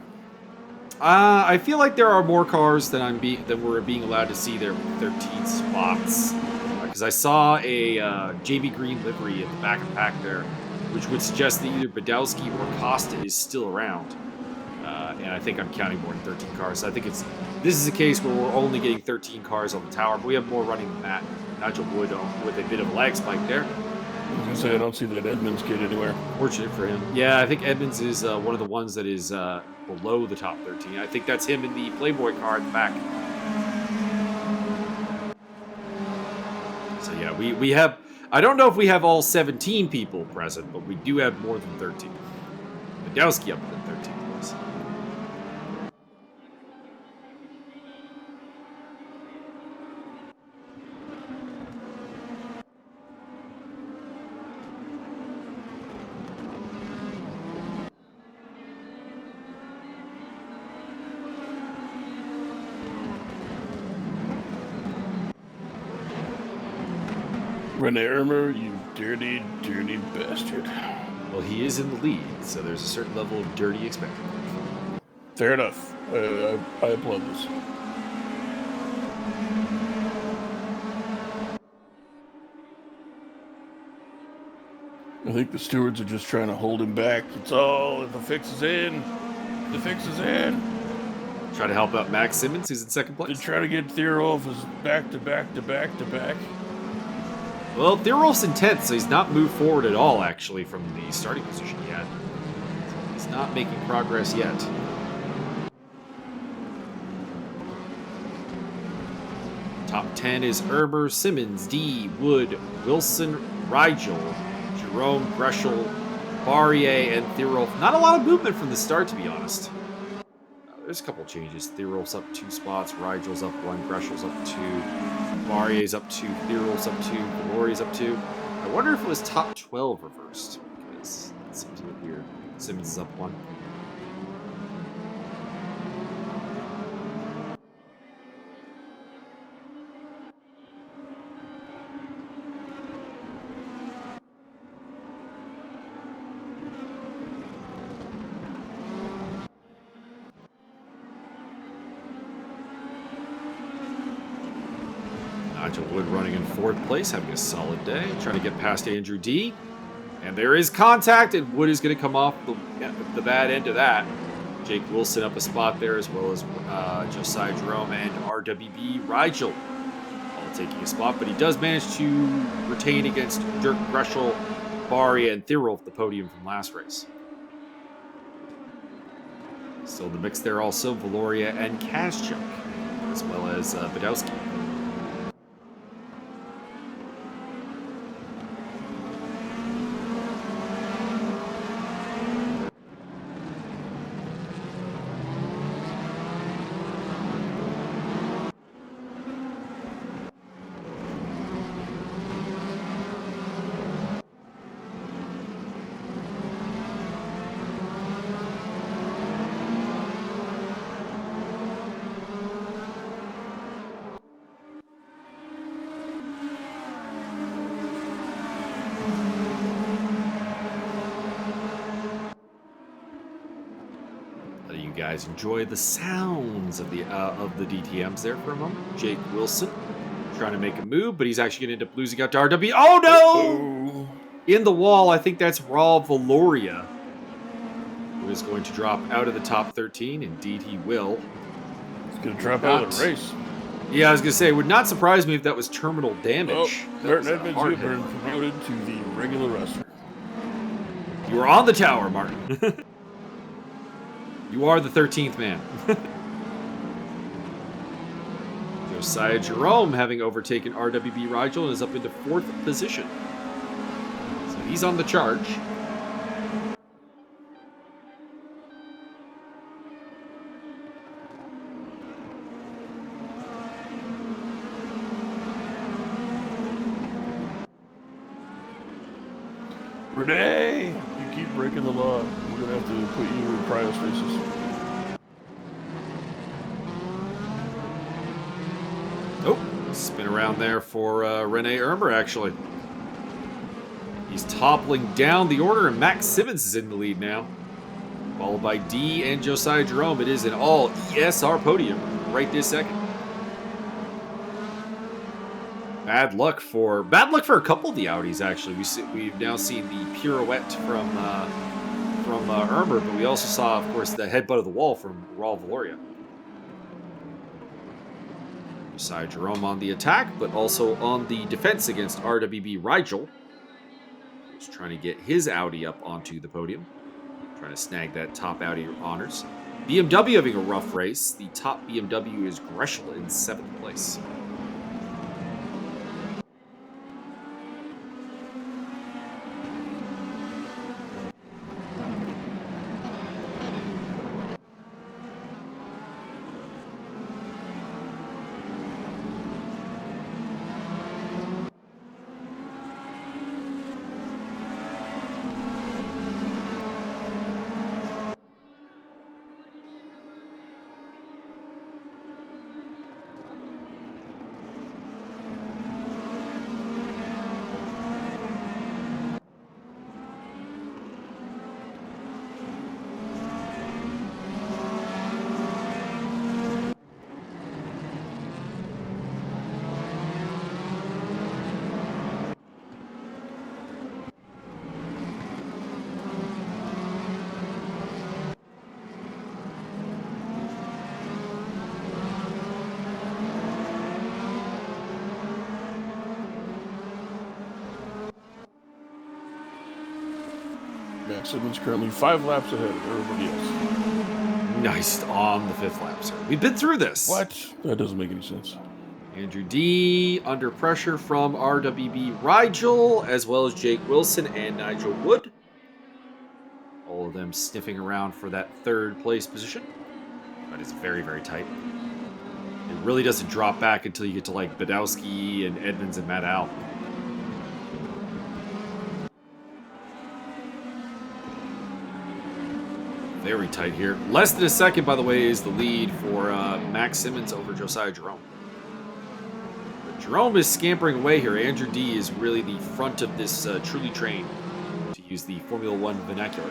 I feel like there are more cars than we're being allowed to see there with 13 spots. Because I saw a JB Green livery at the back of the pack there, which would suggest that either Badowski or Costa is still around. And I think I'm counting more than 13 cars. So I think this is a case where we're only getting 13 cars on the tower, but we have more running than that. Nigel Wood with a bit of a lag spike there. I was going to say, I don't see that Edmonds kid anywhere. Fortunate for him. Yeah, I think Edmonds is one of the ones that is below the top 13. I think that's him in the Playboy car at the back. So yeah, we have... I don't know if we have all 17 people present, but we do have more than 13. Badowski up in 13 place. Rene Irmer, you dirty, dirty bastard. Well, he is in the lead, so there's a certain level of dirty expected. Fair enough. I applaud this. I think the stewards are just trying to hold him back. It's all, if the fix is in, the fix is in. Try to help out Max Simmons, who's in second place. They try to get Thierolf as back to back to back to back. Well, Thierolf's in 10th, so he's not moved forward at all, actually, from the starting position yet. So he's not making progress yet. Top 10 is Irmer, Simmons, D, Wood, Wilson, Rigel, Jerome, Greshel, Barrier, and Thierolf. Not a lot of movement from the start, to be honest. There's a couple changes. Thierolf's up 2 spots, Rigel's up 1, Greshel's up 2, Barrier's up 2, Thierolf's up 2, Valori's up 2. I wonder if it was top 12 reversed, because it seems a bit weird. Simmons is up 1. Nigel Wood running in 4th place, having a solid day, trying to get past Andrew D. And there is contact, and Wood is going to come off the bad end of that. Jake Wilson up a spot there, as well as Josiah Jerome and RWB Rigel all taking a spot. But he does manage to retain against Dirk Greshel, Barrier, and Thierolf the podium from last race. Still in the mix there also, Valoria and Kaschuk, as well as Badowski. Guys, enjoy the sounds of the DTMs there for a moment. Jake Wilson trying to make a move, but he's actually going to end up losing out to RWB. Oh no! In the wall, I think that's Raul Valoria, who is going to drop out of the top 13. Indeed, he will. He's going to drop out of the race. Yeah, I was going to say, it would not surprise me if that was terminal damage. Oh, Martin Edmonds, you have been promoted to the regular roster. You are on the tower, Martin. You are the 13th man. Josiah Jerome, having overtaken RWB Rigel, is up into 4th position. So he's on the charge. Renee, you keep breaking the law. We're going to have to put you in cryostasis. Oh, spin around there for Rene Ermer, actually. He's toppling down the order, and Max Simmons is in the lead now. Followed by D and Josiah Jerome. It is an all ESR podium right this second. Bad luck for a couple of the Audis, actually. We've now seen the pirouette from Ermer, but we also saw, of course, the headbutt of the wall from Raul Valoria. Josiah Jerome on the attack, but also on the defense against RWB Rigel. He's trying to get his Audi up onto the podium. Trying to snag that top Audi honors. BMW having a rough race. The top BMW is Greshel in 7th place. Max Simmons currently 5 laps ahead of everybody else. Nice on the 5th lap, sir. We've been through this. What? That doesn't make any sense. Andrew D. under pressure from RWB Rigel, as well as Jake Wilson and Nigel Wood. All of them sniffing around for that 3rd place position. But it's very, very tight. It really doesn't drop back until you get to like Badowski and Edmonds and Matt Al. Very tight here. Less than a second, by the way, is the lead for Max Simmons over Josiah Jerome. But Jerome is scampering away here. Andrew D is really the front of this truly train, to use the Formula One vernacular.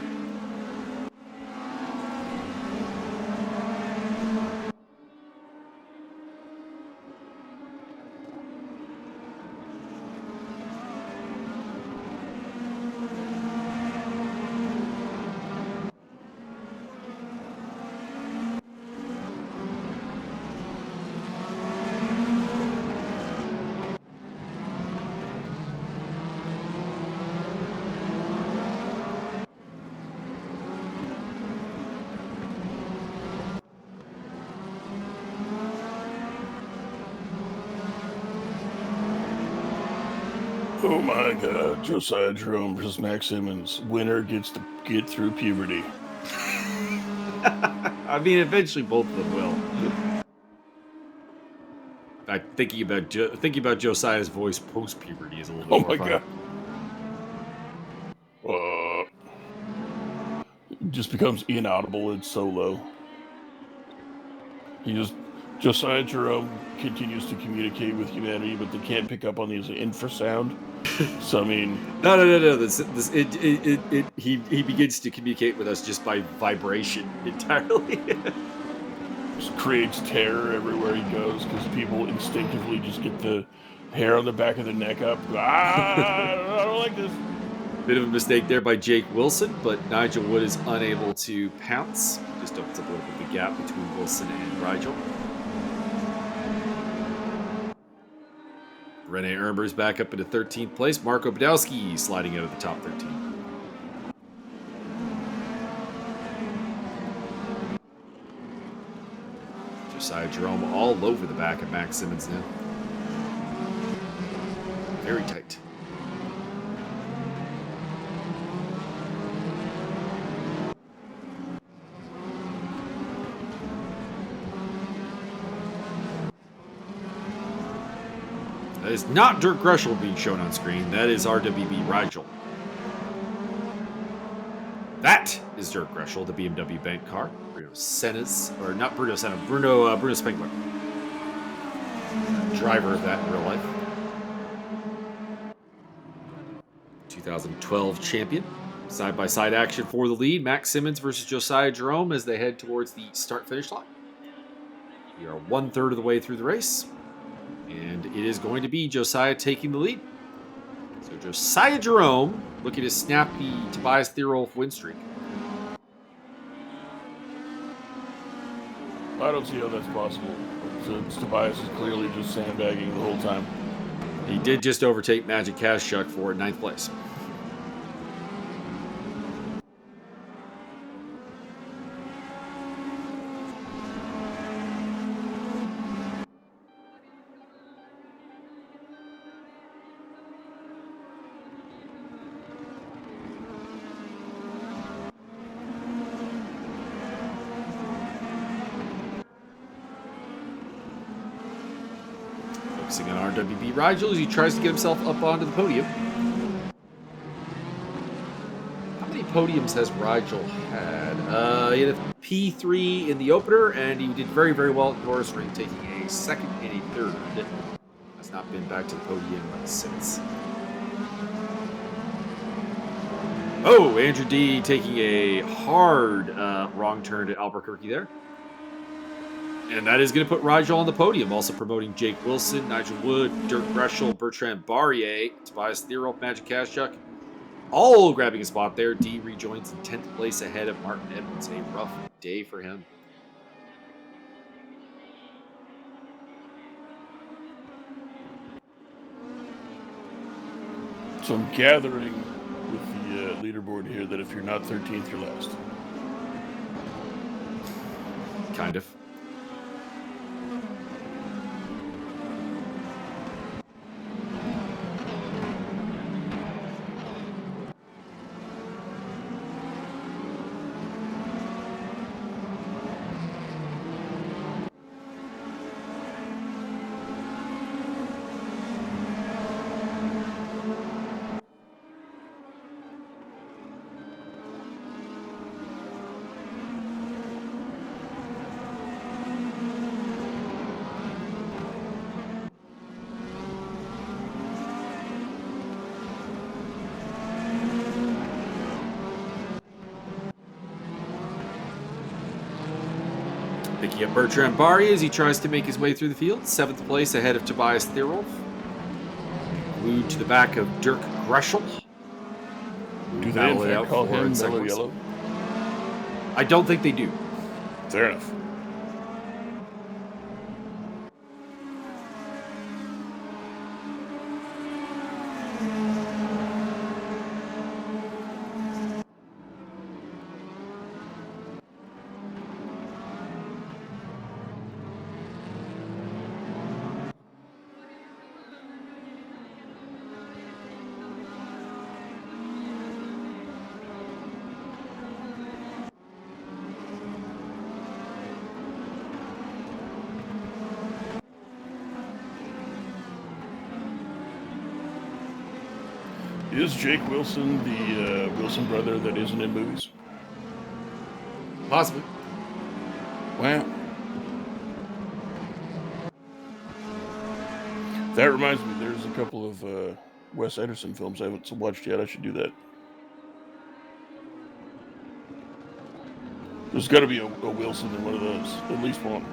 Oh my God, Josiah Jerome versus Max Simmons. Winner gets to get through puberty. I mean, eventually both of them will. In fact, thinking about Josiah's voice post puberty is a little bit more fun. God. It just becomes inaudible. It's so low. Josiah Jerome continues to communicate with humanity, but they can't pick up on these infrasound. So I mean, no. He begins to communicate with us just by vibration entirely. Just creates terror everywhere he goes because people instinctively just get the hair on the back of their neck up. I don't like this. Bit of a mistake there by Jake Wilson, but Nigel Wood is unable to pounce. Just opens up a little bit of the gap between Wilson and Rigel. Rene Ermer's back up into 13th place. Marco Badowski sliding out of the top 13. Josiah Jerome all over the back of Max Simmons now. Very tight. That is not Dirk Greshel being shown on screen. That is RWB Rigel. That is Dirk Greshel, the BMW bank car. Bruno Senna's, or not Bruno Senna, Bruno Spengler. Driver of that in real life. 2012 champion. Side-by-side action for the lead. Max Simmons versus Josiah Jerome as they head towards the start-finish line. We are 1/3 of the way through the race. And it is going to be Josiah taking the lead. So Josiah Jerome looking to snap the Tobias Thierolf win streak. I don't see how that's possible. Since Tobias is clearly just sandbagging the whole time. He did just overtake Magic Kazchuk for 9th place. Focusing on RWB Rigel as he tries to get himself up onto the podium. How many podiums has Rigel had? He had a P3 in the opener, and he did very, very well at Norisring, taking a 2nd and a 3rd. Has not been back to the podium since. Oh, Andrew D taking a hard wrong turn at Albuquerque there. And that is going to put Rigel on the podium, also promoting Jake Wilson, Nigel Wood, Dirk Greshel, Bertrand Barrier, Tobias Thierolf, Magic Kazchuk, all grabbing a spot there. D rejoins in 10th place ahead of Martin Edmonds. A rough day for him. So I'm gathering with the leaderboard here that if you're not 13th, you're last. Kind of. Picking up Bertrand Barrier as he tries to make his way through the field. 7th place ahead of Tobias Thierolf. Glued to the back of Dirk Greshel. Do they in fact call him Mellow Yellow? I don't think they do. Fair enough. Is Jake Wilson the Wilson brother that isn't in movies? Possibly. Wow. That reminds me, there's a couple of Wes Anderson films I haven't watched yet. I should do that. There's got to be a Wilson in one of those, at least one.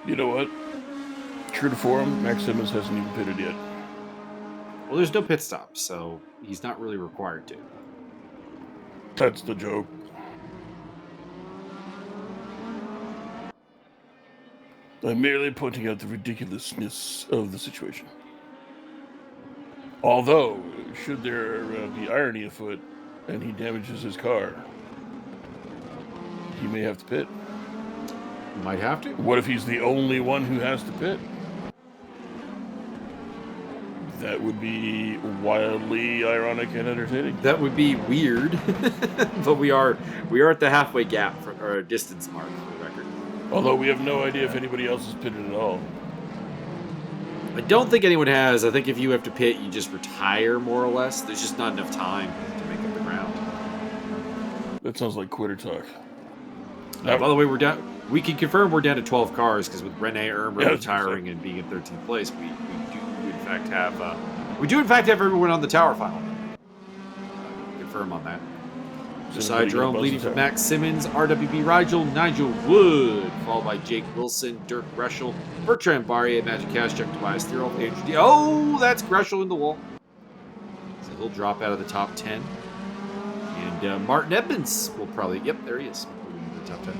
You know what? True to form, Max Simmons hasn't even pitted yet. Well, there's no pit stop, so he's not really required to. That's the joke. I'm merely pointing out the ridiculousness of the situation. Although, should there be irony afoot and he damages his car, he may have to pit. Might have to. What if he's the only one who has to pit? That would be wildly ironic and entertaining. That would be weird, but we are at the halfway gap for our distance mark for the record. Although we have no idea if anybody else has pitted at all. I don't think anyone has. I think if you have to pit, you just retire more or less. There's just not enough time to make up the ground. That sounds like quitter talk. By the way, we're down. We can confirm we're down to 12 cars because with Rene Irmer retiring and being in 13th place, we do in fact have everyone on the tower final. Confirm on that. Josiah Jerome leading from Max Simmons, RWB Rigel, Nigel Wood, followed by Jake Wilson, Dirk Greshel, Bertrand Barrier, Magic Kashchuk, Tobias Thierol, Andrew D. Oh, that's Greshel in the wall. So he'll drop out of the top 10. And Martin Edmonds will probably, yep, there he is. In the top 10.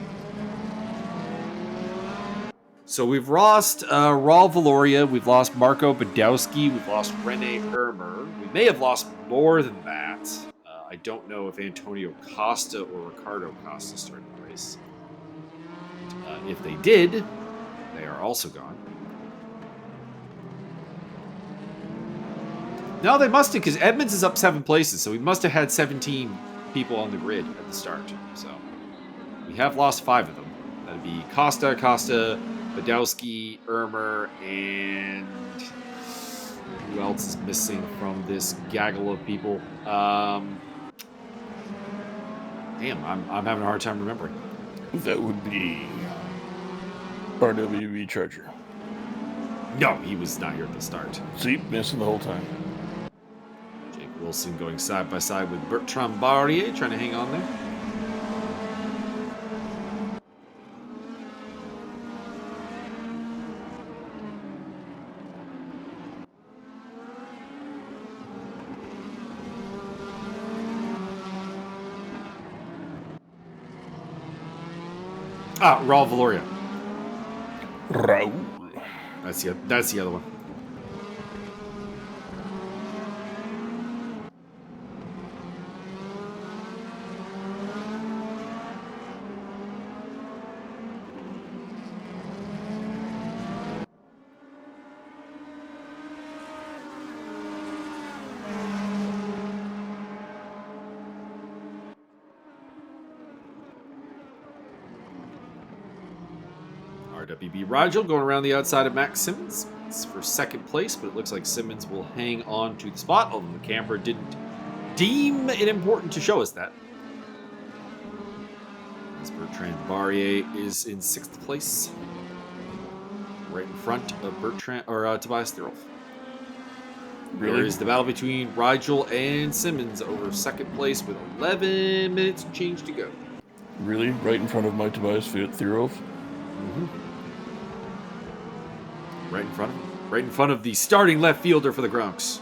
So we've lost Raul Valoria, we've lost Marco Badowski, we've lost Rene Irmer. We may have lost more than that. I don't know if Antonio Costa or Ricardo Costa started the race. If they did, they are also gone. No, they must have, because Edmonds is up 7 places, so we must have had 17 people on the grid at the start. So we have lost 5 of them. That'd be Costa, Badowski, Irmer, and who else is missing from this gaggle of people? Damn, I'm having a hard time remembering. That would be RWB Charger. No, he was not here at the start. See, missing the whole time. Jake Wilson going side by side with Bertrand Barrier, trying to hang on there. Raul Valoria. Raul. That's the other one. RWB Rigel going around the outside of Max Simmons. It's for second place, but it looks like Simmons will hang on to the spot, although the camera didn't deem it important to show us that. As Bertrand Barrier is in 6th place, right in front of Tobias Thierol. Really? There is the battle between Rigel and Simmons over 2nd place with 11 minutes change to go. Really? Right in front of my Tobias Thierol? Mm-hmm. Right in front of the starting left fielder for the Gronks.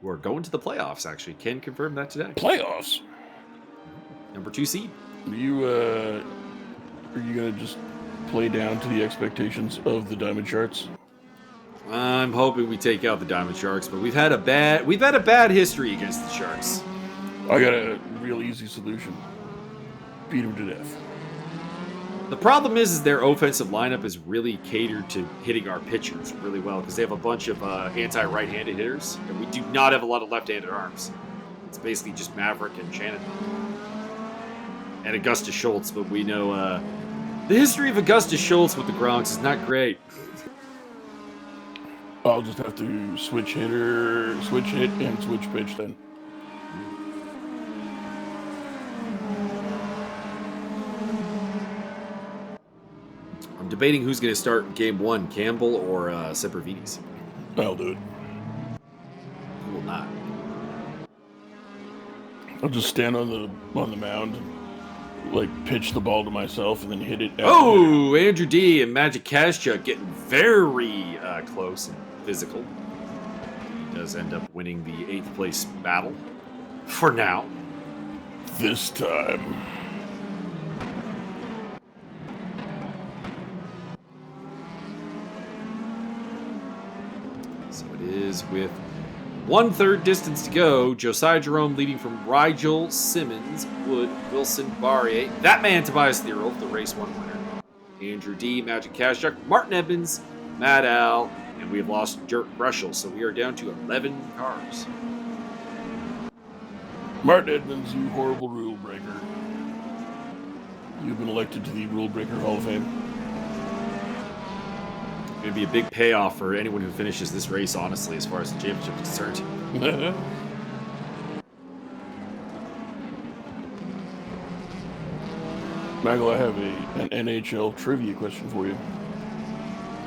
We're going to the playoffs, actually. Can confirm that today. Playoffs? Number 2 seed. Are you gonna just play down to the expectations of the Diamond Sharks? I'm hoping we take out the Diamond Sharks, but we've had a bad history against the Sharks. I got a real easy solution. Beat them to death. The problem is their offensive lineup is really catered to hitting our pitchers really well because they have a bunch of anti-right-handed hitters, and we do not have a lot of left-handed arms. It's basically just Maverick and Shannon. And Augustus Schultz, but we know the history of Augustus Schultz with the Gronks is not great. I'll just have to switch hit, and switch pitch then. I'm debating who's going to start game 1, Campbell or Sempervides. I'll do it. Who will not? I'll just stand on the mound and, like, pitch the ball to myself and then hit it. Oh, Andrew D and Magic Kashchuk getting very close and physical. He does end up winning the 8th place battle for now. This time. So it is with 1/3 distance to go. Josiah Jerome leading from Rigel, Simmons, Wood, Wilson, Barrier. That man, Tobias Thierolf, the race 1 winner. Andrew D, Magic Kashchuk, Martin Evans, Matt Al, and we have lost Dirk Breschel. So we are down to 11 cars. Martin Edmonds, you horrible rule breaker. You've been elected to the Rule Breaker Hall of Fame. Going to be a big payoff for anyone who finishes this race, honestly, as far as the championship is concerned. Michael, I have an NHL trivia question for you.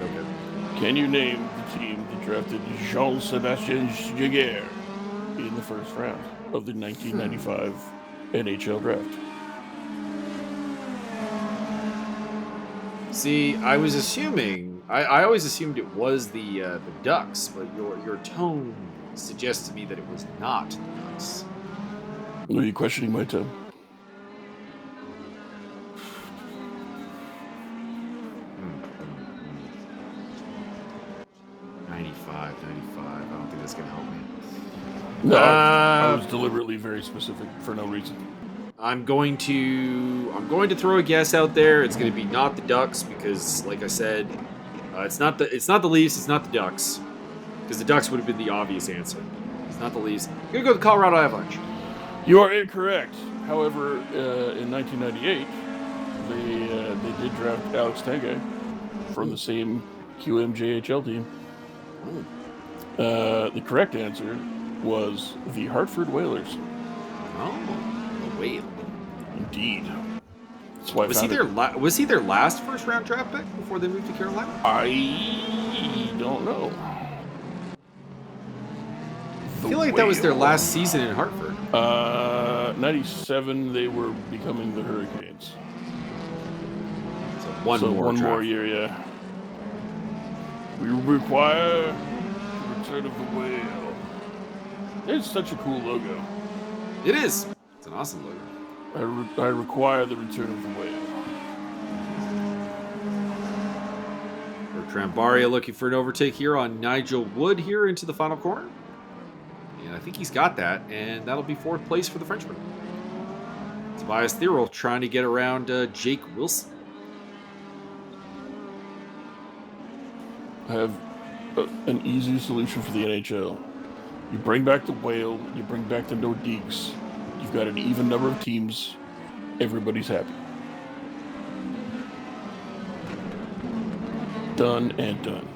Okay. Can you name the team that drafted Jean-Sébastien Giguère in the first round of the 1995 NHL draft? See, I was assuming, I always assumed it was the Ducks, but your tone suggests to me that it was not the Ducks. Are you questioning my tone? '95. I don't think that's gonna help me. No, I was deliberately very specific for no reason. I'm going to throw a guess out there. It's going to be not the Ducks because, like I said, it's not the Leafs. It's not the Ducks because the Ducks would have been the obvious answer. It's not the Leafs. I'm going to go with the Colorado Avalanche. You are incorrect. However, in 1998, they did draft Alex Tanguay from the same QMJHL team. The correct answer was the Hartford Whalers. Oh, the Whale. Indeed. That's why was he their last first round draft pick before they moved to Carolina? I don't know. I feel like that was their last season in Hartford. 97, they were becoming the Hurricanes. So one more year, yeah. We require the return of the whale. It's such a cool logo. It is. It's an awesome logo. I require the return of the whale. Bertrand Barria looking for an overtake here on Nigel Wood here into the final corner. And I think he's got that, and that'll be 4th place for the Frenchman. Tobias Thierolf trying to get around Jake Wilson. I have an easy solution for the NHL. You bring back the whale, you bring back the Nordiques. You've got an even number of teams. Everybody's happy. Done and done.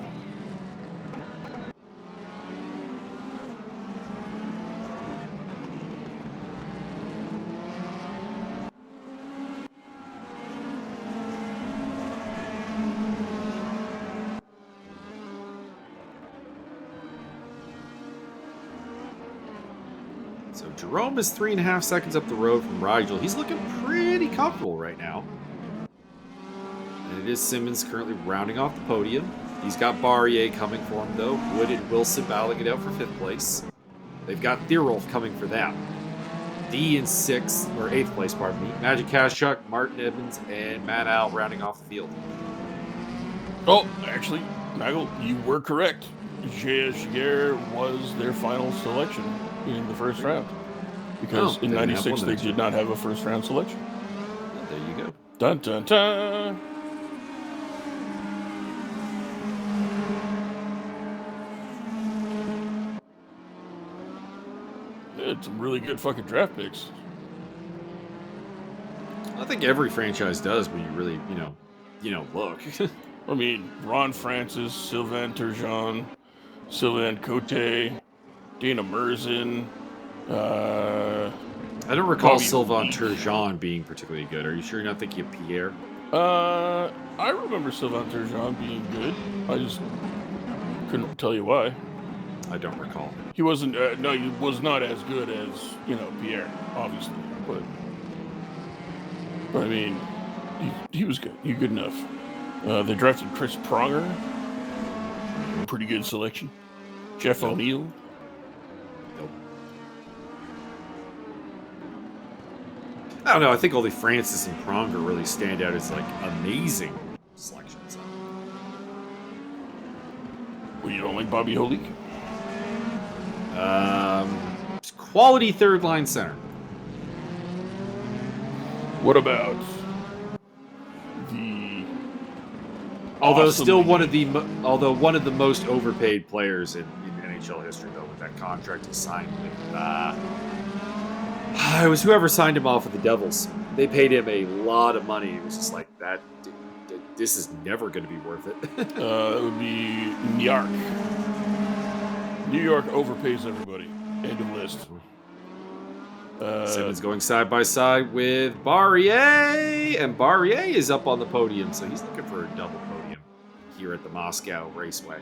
So Jerome is 3.5 seconds up the road from Rigel. He's looking pretty comfortable right now. And it is Simmons currently rounding off the podium. He's got Barrier coming for him, though. Wood and Wilson battling it out for 5th place. They've got Thierolf coming for that. D in 6th, or 8th place, pardon me. Magic Kashchuk, Martin Evans, and Matt Al rounding off the field. Oh, actually, Nigel, you were correct. Jaeger was their final selection in the first round. Because in they didn't have '96 one they next did year. not have a first round selection. There you go. Dun dun dun! It's some really good fucking draft picks. I think every franchise does when you really, look. I mean, Ron Francis, Sylvain Turgeon, Sylvain Cote, Dana Merzen. I don't recall Bobby Sylvain Holik. Turgeon being particularly good. Are you sure you're not thinking of Pierre? I remember Sylvain Turgeon being good. I just couldn't tell you why. I don't recall. He wasn't. No, he was not as good as Pierre, obviously. But I mean, he was good. He good enough. They drafted Chris Pronger. Pretty good selection. Jeff O'Neill. Nope. I don't know. I think only Francis and Pronger really stand out as like amazing selections. Well, you don't like Bobby Holik? Quality third line center. What about the? Although awesome still one of the most overpaid players in NHL history, though, with that contract he signed with. It was whoever signed him off with the Devils. They paid him a lot of money. It was just like that. This is never going to be worth it. It would be New York. New York overpays everybody. End of list. Simmons going side by side with Barrier, and Barrier is up on the podium, so he's looking for a double podium here at the Moscow Raceway.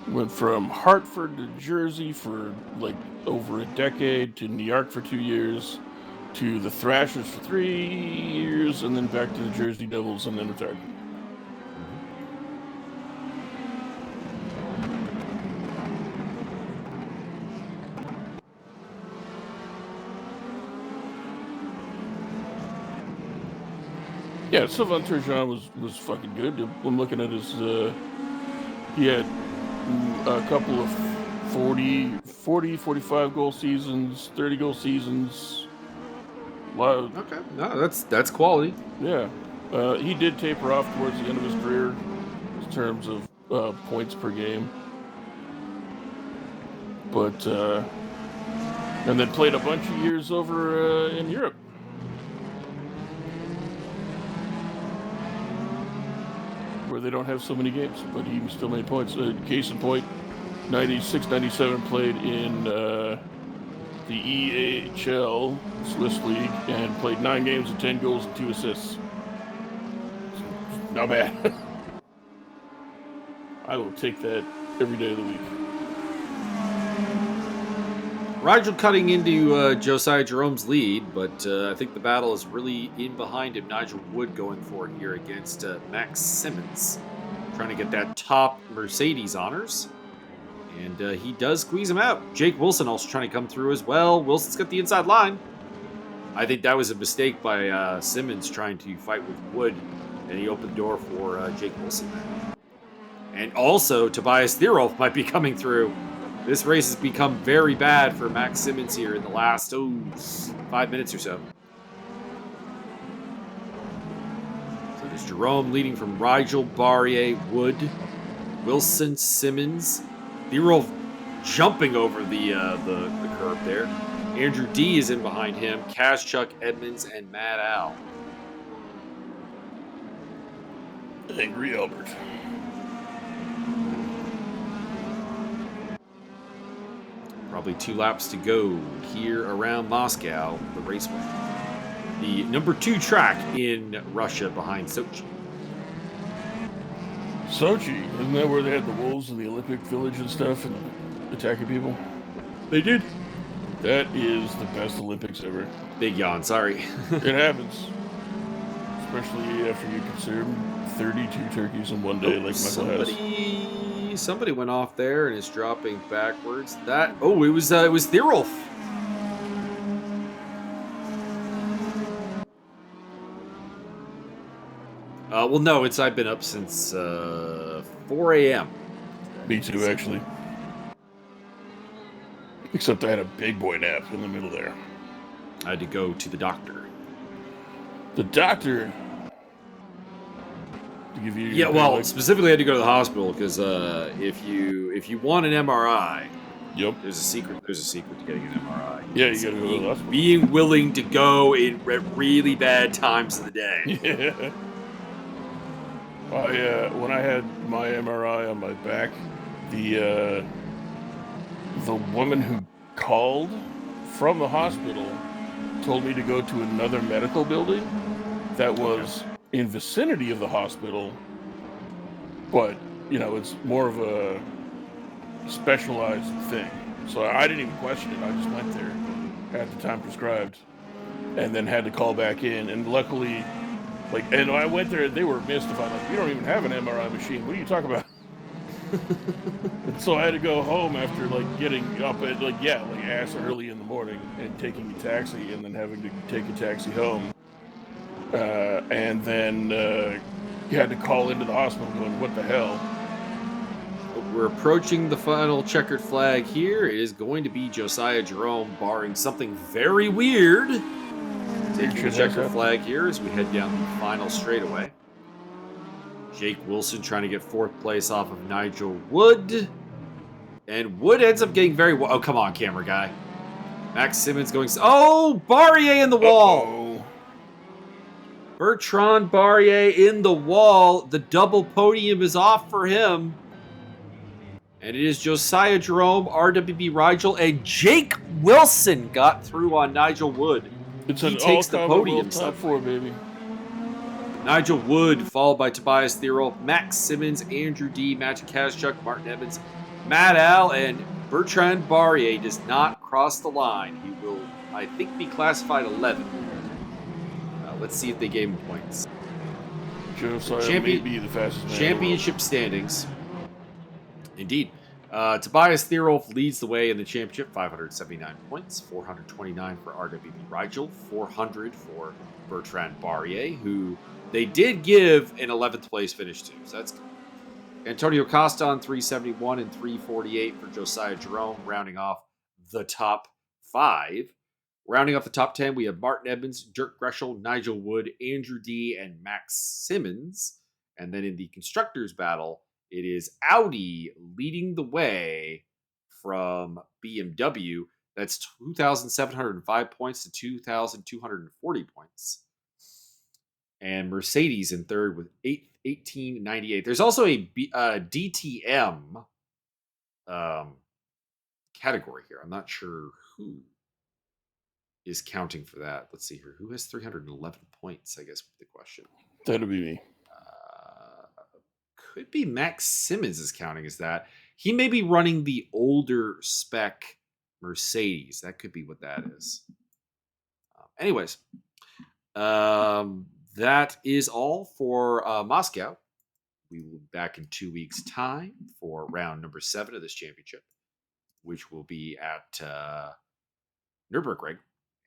Went from Hartford to Jersey for like over a decade, to New York for 2 years, to the Thrashers for 3 years, and then back to the Jersey Devils, and then retired. Yeah, Sylvain Turgeon was fucking good. I'm looking at his. He had a couple of 40, 45 goal seasons, 30 goal seasons. Okay, no, that's quality. Yeah, he did taper off towards the end of his career in terms of points per game, but and then played a bunch of years over in Europe. Where they don't have so many games, but he still made points. Case in point, 96, 97 played in the EHL Swiss League and played 9 games with 10 goals and 2 assists. Not bad. I will take that every day of the week. Rigel cutting into Josiah Jerome's lead, but I think the battle is really in behind him. Nigel Wood going for it here against Max Simmons, trying to get that top Mercedes honors. And he does squeeze him out. Jake Wilson also trying to come through as well. Wilson's got the inside line. I think that was a mistake by Simmons trying to fight with Wood, and he opened the door for Jake Wilson there. And also, Tobias Thierolf might be coming through. This race has become very bad for Max Simmons here in the last 5 minutes or so. So there's Jerome leading from Rigel, Barrier, Wood, Wilson, Simmons. Thierolf jumping over the curb there. Andrew D is in behind him. Kazchuk, Edmonds, and Matt Al. Angry Albert. Probably 2 laps to go here around Moscow, the raceway. The number 2 track in Russia behind Sochi. Sochi, isn't that where they had the wolves in the Olympic Village and stuff and attacking people? They did. That is the best Olympics ever. Big yawn, sorry. It happens. Especially after you consume 32 turkeys in one day, like Michael has. Somebody went off there and is dropping backwards. It was Thierolf. Well, no, I've been up since 4 a.m. Me too, actually. Except I had a big boy nap in the middle there. I had to go to the doctor. The doctor... to give you... Yeah, well, specifically I had to go to the hospital because if you want an MRI... Yep. There's a secret to getting an MRI. Yeah, you gotta go to the hospital. Being willing to go at really bad times of the day. Yeah. When I had my MRI on my back, the woman who called from the hospital told me to go to another medical building that was in vicinity of the hospital, but it's more of a specialized thing. So I didn't even question it. I just went there at the time prescribed and then had to call back in. And luckily, and I went there, they were mystified. Like, we don't even have an MRI machine. What are you talking about? And so I had to go home after getting up at ass early in the morning and taking a taxi and then having to take a taxi home. And then you had to call into the hospital going, what the hell? We're approaching the final checkered flag here. It is going to be Josiah Jerome, barring something very weird. Taking the checkered flag here as we head down the final straightaway. Jake Wilson trying to get 4th place off of Nigel Wood. And Wood ends up getting very... Oh, come on, camera guy. Max Simmons going... Oh, Barrier in the wall. Uh-oh. Bertrand Barrier in the wall. The double podium is off for him. And it is Josiah Jerome, RWB Rigel, and Jake Wilson got through on Nigel Wood. He takes the podium. Top 4, baby. Nigel Wood, followed by Tobias Thierol, Max Simmons, Andrew D, Matthew Kazchuk, Martin Evans, Matt Al, and Bertrand Barrier does not cross the line. He will, I think, be classified 11th. Let's see if they gave him points. Josiah may be the fastest man. Championship standings. Indeed. Tobias Thierolf leads the way in the championship, 579 points, 429 for RWB Rigel, 400 for Bertrand Barrier, who they did give an 11th place finish to, so that's good. Antonio Costa on 371 and 348 for Josiah Jerome, rounding off the top 5. Rounding off the top 10, we have Martin Evans, Dirk Greshel, Nigel Wood, Andrew D, and Max Simmons. And then in the constructors battle, it is Audi leading the way from BMW. That's 2,705 points to 2,240 points. And Mercedes in third with 1898. There's also a DTM category here. I'm not sure who is counting for that. Let's see here. Who has 311 points, I guess, would be the question. That'd be me. Could be Max Simmons is counting as that. He may be running the older spec Mercedes. That could be what that is. Anyways, that is all for Moscow. We will be back in 2 weeks' time for round number 7 of this championship, which will be at Nürburgring.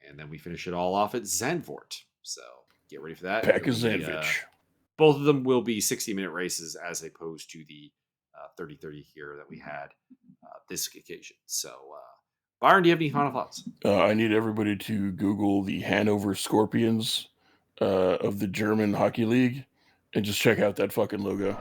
And then we finish it all off at Zandvoort. So get ready for that. Pack of Zandvoort. Both of them will be 60-minute races as opposed to the 30-30 here that we had this occasion. So, Byron, do you have any final thoughts? I need everybody to Google the Hanover Scorpions of the German Hockey League and just check out that fucking logo.